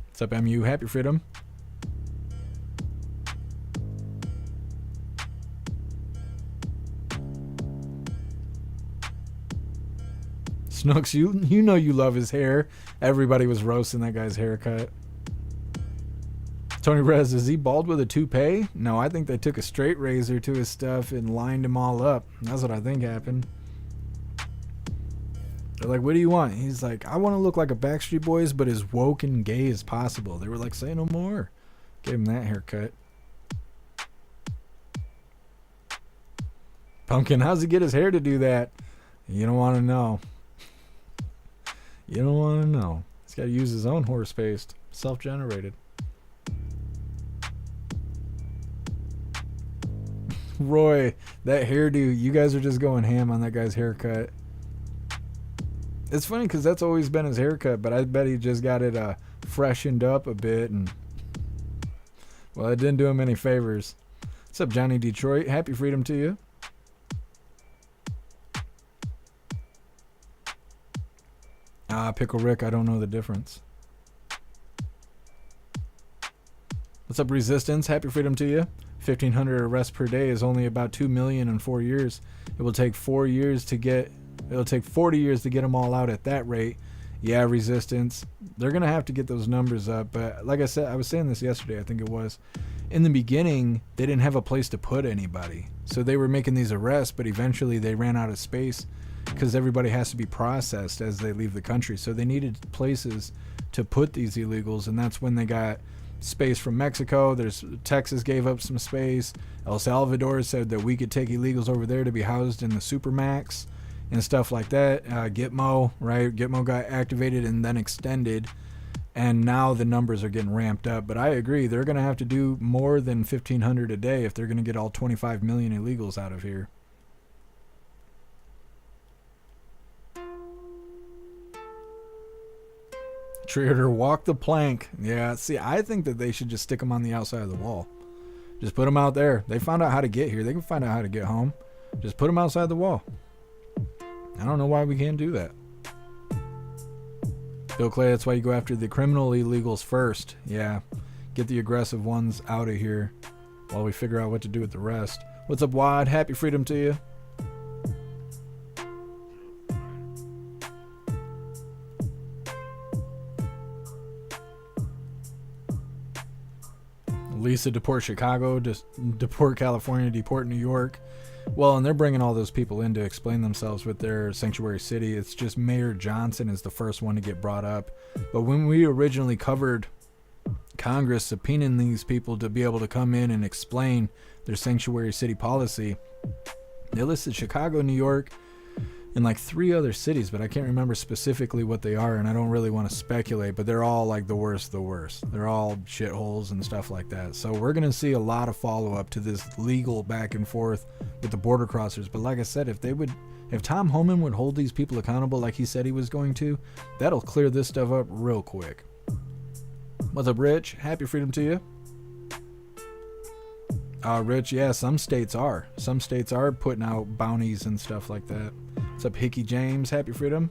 What's up, MU? Happy freedom. Snooks, you know you love his hair. Everybody was roasting that guy's haircut. Tony Rez, is he bald with a toupee? No, I think they took a straight razor to his stuff and lined him all up. That's what I think happened. They're like, what do you want? He's like, I want to look like a Backstreet Boys, but as woke and gay as possible. They were like, say no more. Gave him that haircut. Pumpkin, how's he get his hair to do that? You don't want to know. You don't want to know. He's got to use his own horse paste. Self-generated. Roy, that hairdo, you guys are just going ham on that guy's haircut. It's funny because that's always been his haircut, but I bet he just got it freshened up a bit, and well, it didn't do him any favors. What's up, Johnny Detroit? Happy freedom to you. Pickle Rick, I don't know the difference. What's up, Resistance? Happy freedom to you. 1,500 arrests per day is only about 2 million in 4 years. It will take 4 years to get. It'll take 40 years to get them all out at that rate. Yeah, Resistance. They're gonna have to get those numbers up. But like I said, I was saying this yesterday. I think it was. In the beginning, they didn't have a place to put anybody, so they were making these arrests. But eventually, they ran out of space because everybody has to be processed as they leave the country. So they needed places to put these illegals, and that's when they got space from Mexico. There's Texas gave up some space. El Salvador said that we could take illegals over there to be housed in the Supermax and stuff like that. Gitmo, right? Gitmo got activated and then extended, and now the numbers are getting ramped up. But I agree, they're going to have to do more than 1,500 a day if they're going to get all 25 million illegals out of here. Trader, walk the plank. Yeah, see, I think that they should just stick them on the outside of the wall. Just put them out there. They found out how to get here. They can find out how to get home. Just put them outside the wall. I don't know why we can't do that. Bill Clay, that's why you go after the criminal illegals first. Yeah, get the aggressive ones out of here while we figure out what to do with the rest. What's up, Wad? Happy freedom to you. Lisa, deport Chicago, deport California, deport New York. Well, and they're bringing all those people in to explain themselves with their sanctuary city. It's just Mayor Johnson is the first one to get brought up. But when we originally covered Congress subpoenaing these people to be able to come in and explain their sanctuary city policy, they listed Chicago, New York, and like 3 other cities, but I can't remember specifically what they are, and I don't really want to speculate, but they're all like the worst. They're all shitholes and stuff like that. So we're going to see a lot of follow-up to this legal back and forth with the border crossers. But like I said, if Tom Homan would hold these people accountable like he said he was going to, that'll clear this stuff up real quick. What's up, Rich? Happy freedom to you. Rich, yeah, some states are. Some states are putting out bounties and stuff like that. What's up, Hickey James? Happy freedom.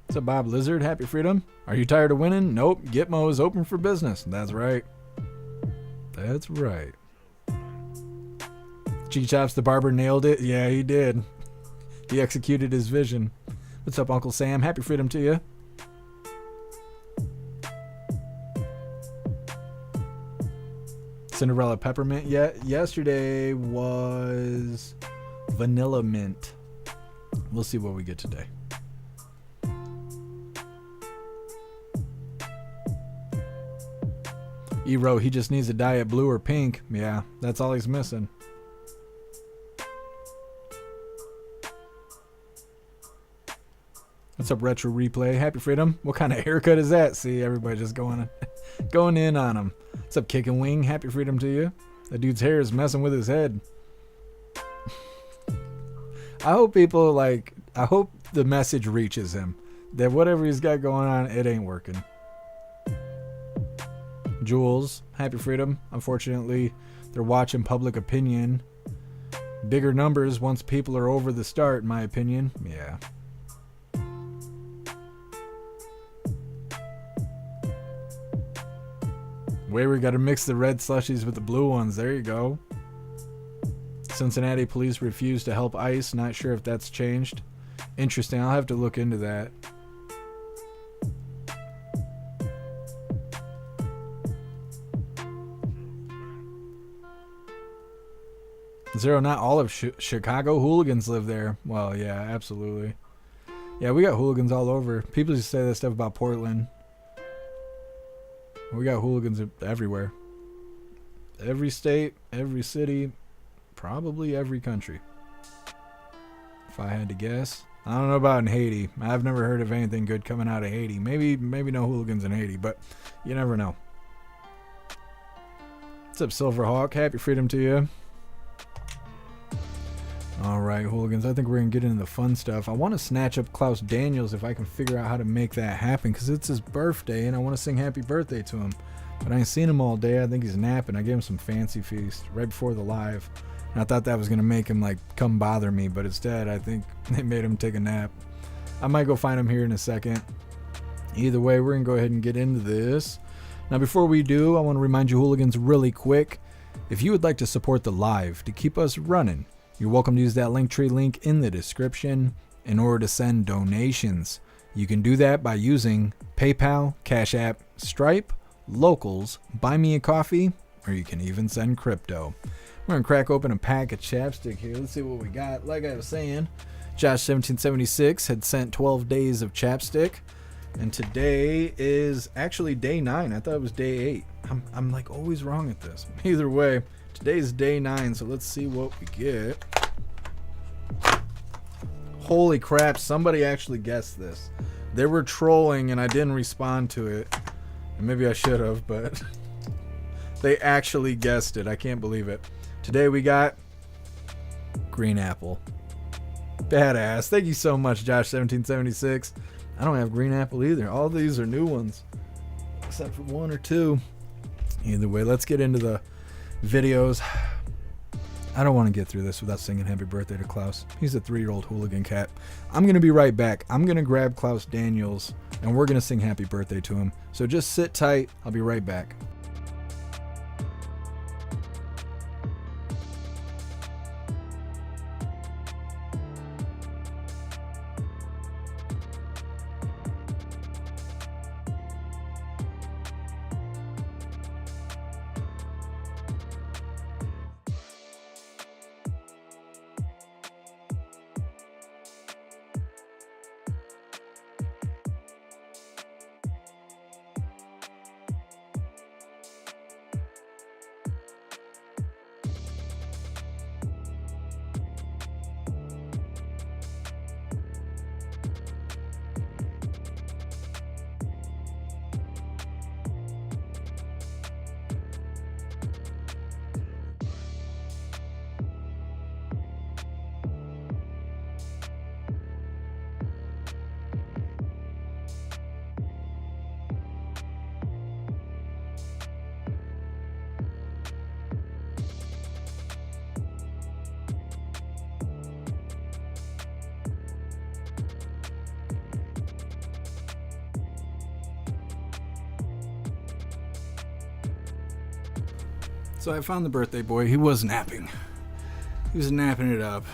What's up, Bob Lizard? Happy freedom. Are you tired of winning? Nope. Gitmo is open for business. That's right. That's right. G-Chops the barber nailed it. Yeah, he did. He executed his vision. What's up, Uncle Sam? Happy freedom to you. Cinderella peppermint. Yeah, yesterday was vanilla mint. We'll see what we get today. E-Ro, he just needs a diet blue or pink. Yeah, that's all he's missing. What's up, Retro Replay? Happy freedom. What kind of haircut is that? See, everybody just going in on him. What's up, Kick and Wing? Happy freedom to you. That dude's hair is messing with his head. I hope the message reaches him that whatever he's got going on, it ain't working. Jules, happy freedom. Unfortunately, they're watching public opinion. Bigger numbers once people are over the start, in my opinion. Yeah. Where we got to mix the red slushies with the blue ones. There you go. Cincinnati police refuse to help ICE. Not sure if that's changed. Interesting. I'll have to look into that. Zero, not all of Chicago hooligans live there. Well, yeah, absolutely. Yeah, we got hooligans all over. People used to say that stuff about Portland. We got hooligans everywhere. Every state, every city, probably every country. If I had to guess. I don't know about in Haiti. I've never heard of anything good coming out of Haiti. Maybe no hooligans in Haiti, but you never know. What's up, Silverhawk? Happy freedom to you. Alright, hooligans, I think we're going to get into the fun stuff. I want to snatch up Klaus Daniels if I can figure out how to make that happen, because it's his birthday, and I want to sing happy birthday to him. But I ain't seen him all day. I think he's napping. I gave him some fancy feast right before the live. And I thought that was going to make him, come bother me, but instead, I think they made him take a nap. I might go find him here in a second. Either way, we're going to go ahead and get into this. Now, before we do, I want to remind you, hooligans, really quick, if you would like to support the live to keep us running, you're welcome to use that Linktree link in the description in order to send donations. You can do that by using PayPal, Cash App, Stripe, Locals, Buy Me a Coffee, or you can even send crypto. We're going to crack open a pack of chapstick here. Let's see what we got. Like I was saying, Josh1776 had sent 12 days of chapstick. And today is actually day 9. I thought it was day 8. I'm like always wrong at this. Either way, today's day 9, so let's see what we get. Holy crap, somebody actually guessed this. They were trolling and I didn't respond to it. And maybe I should have, but they actually guessed it. I can't believe it. Today we got green apple. Badass. Thank you so much, Josh1776. I don't have green apple either. All these are new ones, except for 1 or 2. Either way, let's get into the videos. I don't want to get through this without singing happy birthday to Klaus. He's a 3-year-old hooligan cat. I'm going to be right back. I'm going to grab Klaus Daniels, and we're going to sing happy birthday to him. So just sit tight. I'll be right back. So I found the birthday boy. He was napping. He was napping it up.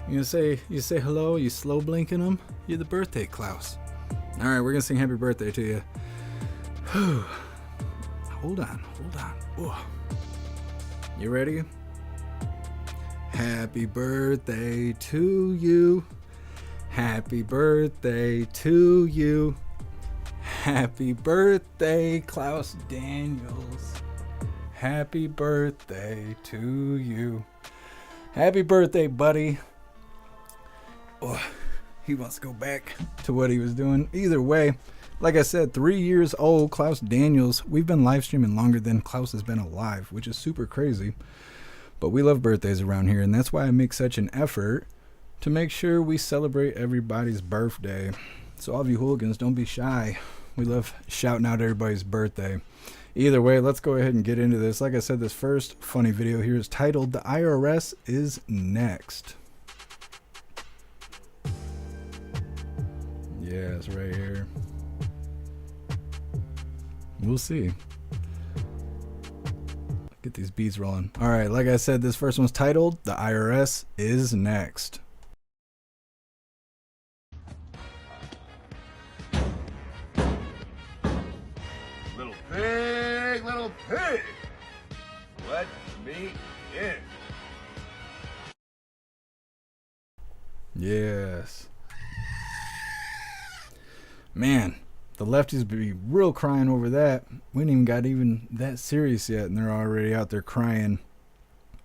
You say hello? You slow blinking him? You're the birthday Klaus. All right, we're gonna sing happy birthday to you. Hold on. Whoa. You ready? Happy birthday to you. Happy birthday to you. Happy birthday, Klaus Daniels. Happy birthday to you. Happy birthday, buddy. Oh, he wants to go back to what he was doing. Either way, like I said, 3 years old, Klaus Daniels. We've been live streaming longer than Klaus has been alive, which is super crazy. But we love birthdays around here, and that's why I make such an effort to make sure we celebrate everybody's birthday. So all of you hooligans, don't be shy. We love shouting out everybody's birthday. Either way, let's go ahead and get into this. Like I said, this first funny video here is titled, "The IRS is Next." Yeah, it's right here. We'll see. Get these beats rolling. All right, like I said, this first one's titled, "The IRS is Next." Little pig, let me in. Yes. Man, the lefties be real crying over that. We ain't even got even that serious yet, and they're already out there crying.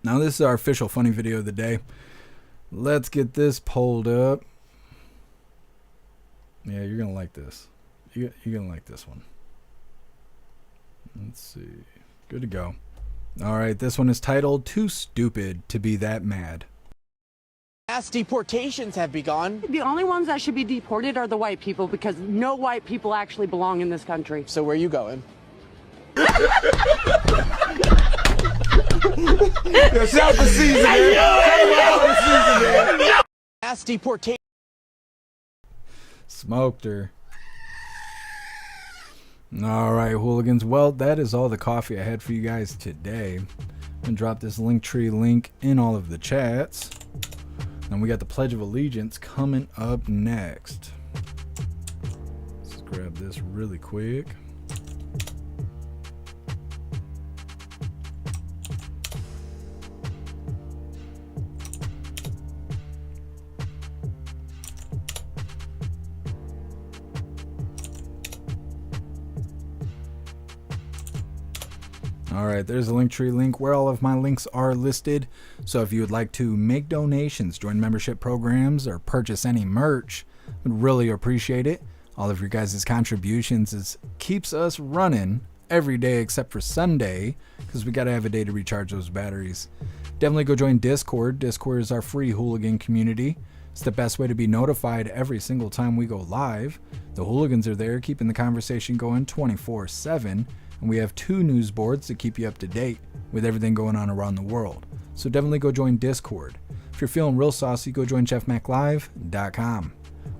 Now, this is our official funny video of the day. Let's get this pulled up. Yeah, you're going to like this. You're going to like this one. Let's see. Good to go. All right, this one is titled, "Too Stupid to Be That Mad." Mass deportations have begun. The only ones that should be deported are the white people because no white people actually belong in this country. So where are you going? It's out the season, man. Mass deportation. Smoked her. All right, hooligans. Well, that is all the coffee I had for you guys today. I'm gonna drop this Linktree link in all of the chats. And we got the Pledge of Allegiance coming up next. Let's grab this really quick. All right, there's a Linktree link where all of my links are listed. So if you would like to make donations, join membership programs, or purchase any merch, would really appreciate it. All of your guys' contributions keeps us running every day except for Sunday, because we got to have a day to recharge those batteries. Definitely go join Discord. Discord is our free hooligan community. It's the best way to be notified every single time we go live. The hooligans are there keeping the conversation going 24/7, and we have 2 news boards to keep you up to date with everything going on around the world. So definitely go join Discord. If you're feeling real saucy, go join jeffmaclive.com.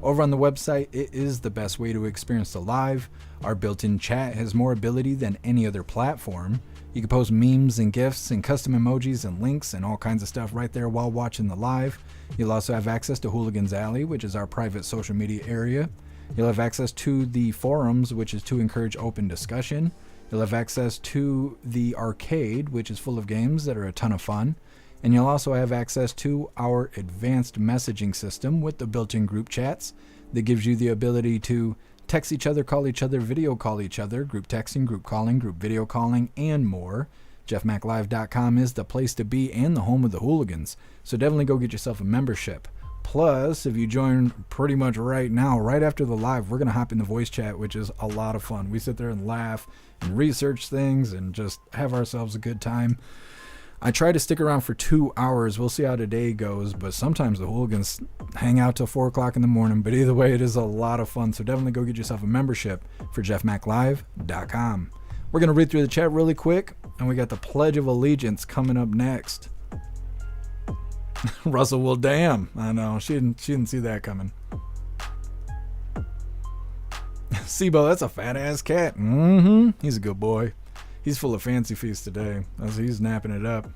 Over on the website, it is the best way to experience the live. Our built-in chat has more ability than any other platform. You can post memes and GIFs and custom emojis and links and all kinds of stuff right there while watching the live. You'll also have access to Hooligans Alley, which is our private social media area. You'll have access to the forums, which is to encourage open discussion. You'll have access to the arcade, which is full of games that are a ton of fun. And you'll also have access to our advanced messaging system with the built-in group chats that gives you the ability to text each other, call each other, video call each other, group texting, group calling, group video calling, and more. jeffmaclive.com is the place to be and the home of the hooligans. So definitely go get yourself a membership. Plus, if you join pretty much right now, right after the live, we're going to hop in the voice chat, which is a lot of fun. We sit there and laugh and research things and just have ourselves a good time. I try to stick around for 2 hours. We'll see how today goes, but sometimes the hooligans hang out till 4 o'clock in the morning. But either way, it is a lot of fun. So definitely go get yourself a membership for jeffmaclive.com. We're going to read through the chat really quick, and we got the Pledge of Allegiance coming up next. Russell, well, damn. I know. She didn't see that coming. Sibo, that's a fat-ass cat. He's a good boy. He's full of fancy feasts today. He's napping it up.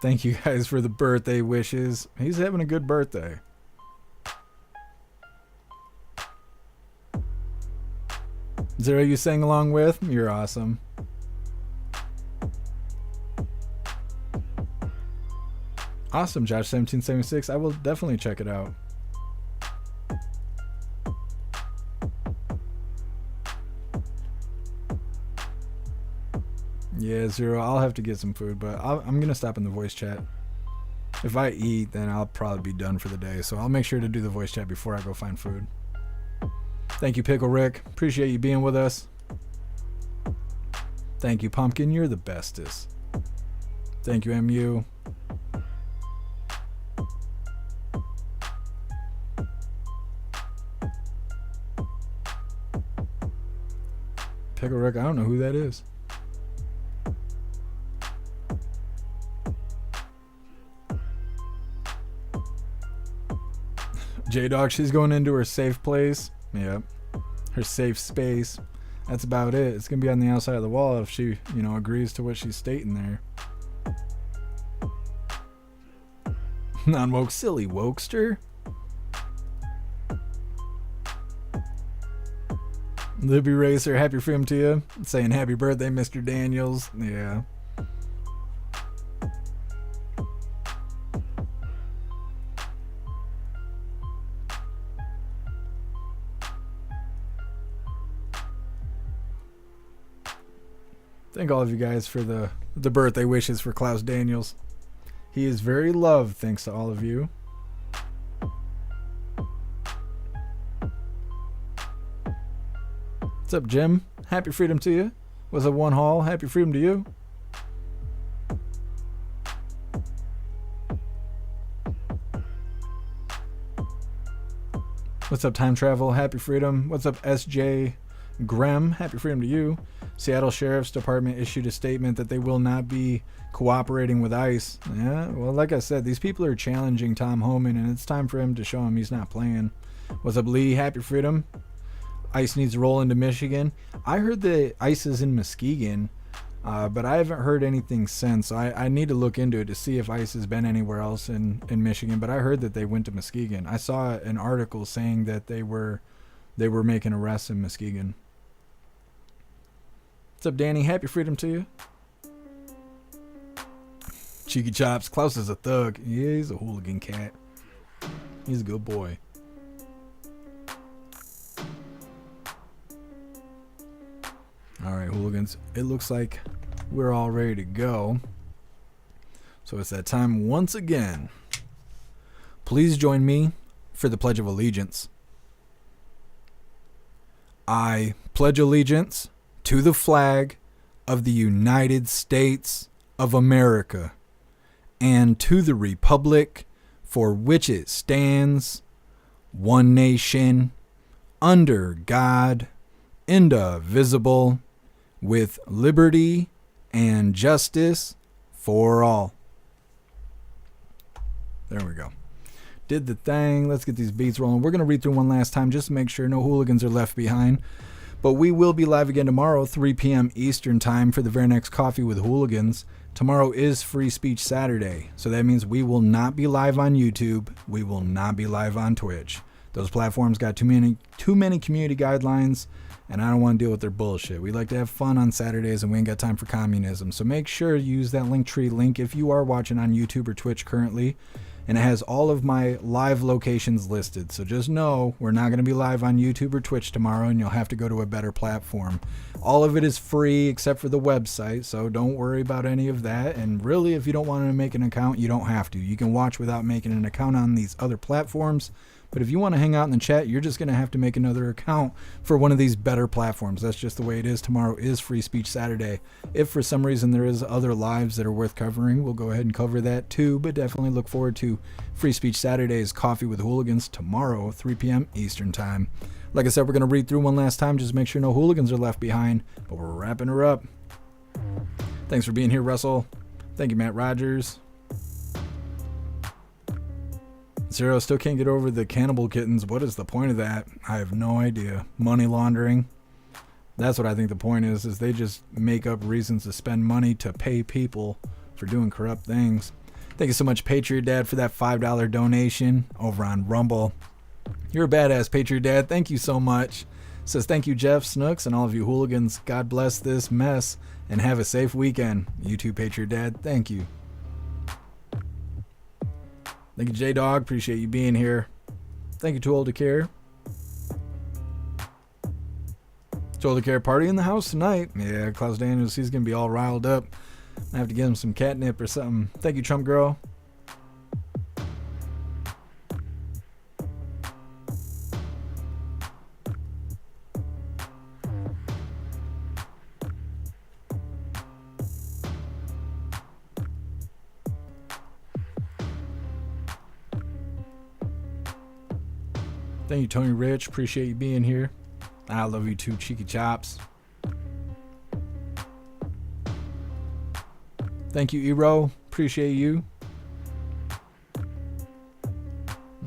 Thank you guys for the birthday wishes. He's having a good birthday. Zero, you sang along with? You're awesome. Awesome, Josh 1776. I will definitely check it out. Yeah, Zero, I'll have to get some food, but I'm going to stop in the voice chat. If I eat, then I'll probably be done for the day, so I'll make sure to do the voice chat before I go find food. Thank you, Pickle Rick. Appreciate you being with us. Thank you, Pumpkin. You're the bestest. Thank you, MU. Pickle Rick, I don't know who that is. J-Dog, she's going into her safe place. Yep. Her safe space. That's about it. It's going to be on the outside of the wall if she, agrees to what she's stating there. Non-woke, silly wokester. Libby Racer, happy freedom to you. Saying happy birthday, Mr. Daniels. Yeah. Thank all of you guys for the birthday wishes for Klaus Daniels. He is very loved, thanks to all of you. What's up, Jim? Happy freedom to you. What's up, One Hall? Happy freedom to you. What's up, Time Travel? Happy freedom. What's up, SJ Grem? Happy freedom to you. Seattle Sheriff's Department issued a statement that they will not be cooperating with ICE. Yeah, well, like I said, these people are challenging Tom Homan, and it's time for him to show him he's not playing. What's up, Lee? Happy freedom. ICE needs to roll into Michigan. I heard that ICE is in Muskegon, but I haven't heard anything since. I need to look into it to see if ICE has been anywhere else in Michigan, but I heard that they went to Muskegon. I saw an article saying that they were making arrests in Muskegon. What's up, Danny? Happy freedom to you. Cheeky Chops. Klaus is a thug. Yeah, he's a hooligan cat. He's a good boy. All right, hooligans, it looks like we're all ready to go. So it's that time once again. Please join me for the Pledge of Allegiance. I pledge allegiance to the flag of the United States of America and to the republic for which it stands, one nation, under God, indivisible, with liberty and justice for all. There we go. Did the thing. Let's get these beats rolling. We're going to read through one last time just to make sure no hooligans are left behind. But we will be live again tomorrow, 3 p.m. Eastern time for the very next Coffee with Hooligans. Tomorrow is Free Speech Saturday, so that means we will not be live on YouTube. We will not be live on Twitch. Those platforms got too many community guidelines, and I don't want to deal with their bullshit. We like to have fun on Saturdays, and we ain't got time for communism. So make sure you use that Linktree link if you are watching on YouTube or Twitch currently. And it has all of my live locations listed. So just know we're not going to be live on YouTube or Twitch tomorrow, and you'll have to go to a better platform. All of it is free except for the website, so don't worry about any of that. And really, if you don't want to make an account, you don't have to. You can watch without making an account on these other platforms. But if you want to hang out in the chat, you're just going to have to make another account for one of these better platforms. That's just the way it is. Tomorrow is Free Speech Saturday. If for some reason there is other lives that are worth covering, we'll go ahead and cover that too. But definitely look forward to Free Speech Saturday's Coffee with Hooligans tomorrow, 3 p.m. Eastern time. Like I said, we're going to read through one last time just to make sure no hooligans are left behind. But we're wrapping her up. Thanks for being here, Russell. Thank you, Matt Rogers. Zero, still can't get over the cannibal kittens. What is the point of that? I have no idea. Money laundering. That's what I think the point is they just make up reasons to spend money to pay people for doing corrupt things. Thank you so much, Patriot Dad, for that $5 donation over on Rumble. You're a badass, Patriot Dad. Thank you so much. Says thank you, Jeff, Snooks, and all of you hooligans. God bless this mess and have a safe weekend. You too, Patriot Dad. Thank you. Thank you, J-Dog. Appreciate you being here. Thank you, Too Old to Care. Too Old to Care party in the house tonight. Yeah, Klaus Daniels, he's going to be all riled up. I have to give him some catnip or something. Thank you, Trump Girl. Thank you, Tony Rich. Appreciate you being here. I love you too, Cheeky Chops. Thank you, Ero. Appreciate you.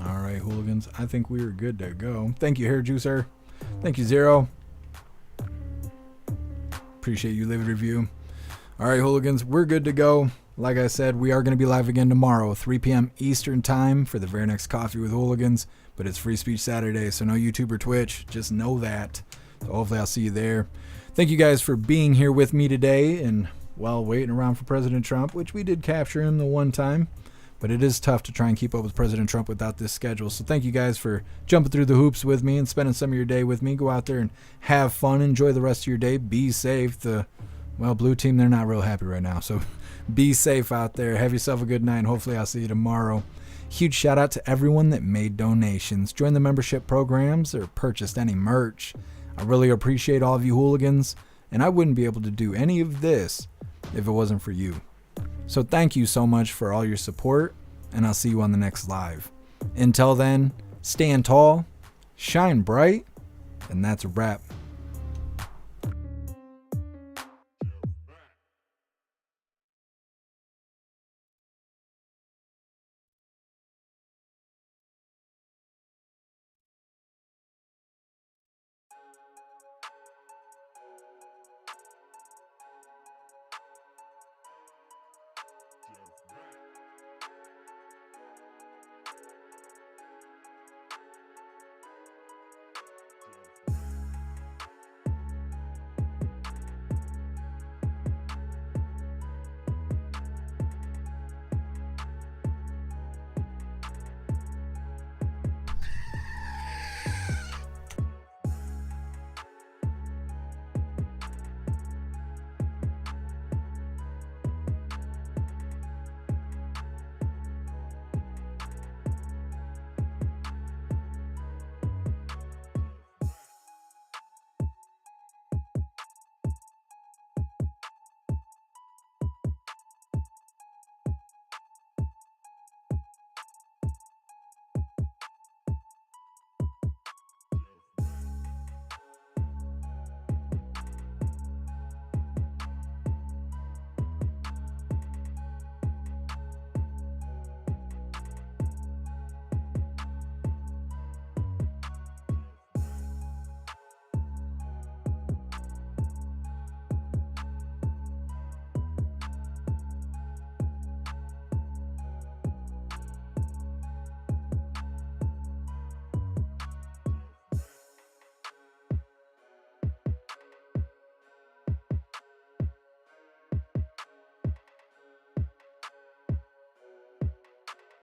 All right, hooligans. I think we are good to go. Thank you, Hair Juicer. Thank you, Zero. Appreciate you leaving a review. All right, hooligans. We're good to go. Like I said, we are going to be live again tomorrow, 3 p.m. Eastern time for the very next Coffee with Hooligans. But it's Free Speech Saturday, so no YouTube or Twitch. Just know that. So hopefully I'll see you there. Thank you guys for being here with me today and, well, waiting around for President Trump, which we did capture him the one time. But it is tough to try and keep up with President Trump without this schedule. So thank you guys for jumping through the hoops with me and spending some of your day with me. Go out there and have fun. Enjoy the rest of your day. Be safe. The, well, blue team, they're not real happy right now. So be safe out there. Have yourself a good night, and hopefully I'll see you tomorrow. Huge shout out to everyone that made donations, joined the membership programs, or purchased any merch. I really appreciate all of you hooligans, and I wouldn't be able to do any of this if it wasn't for you. So thank you so much for all your support, and I'll see you on the next live. Until then, stand tall, shine bright, and that's a wrap.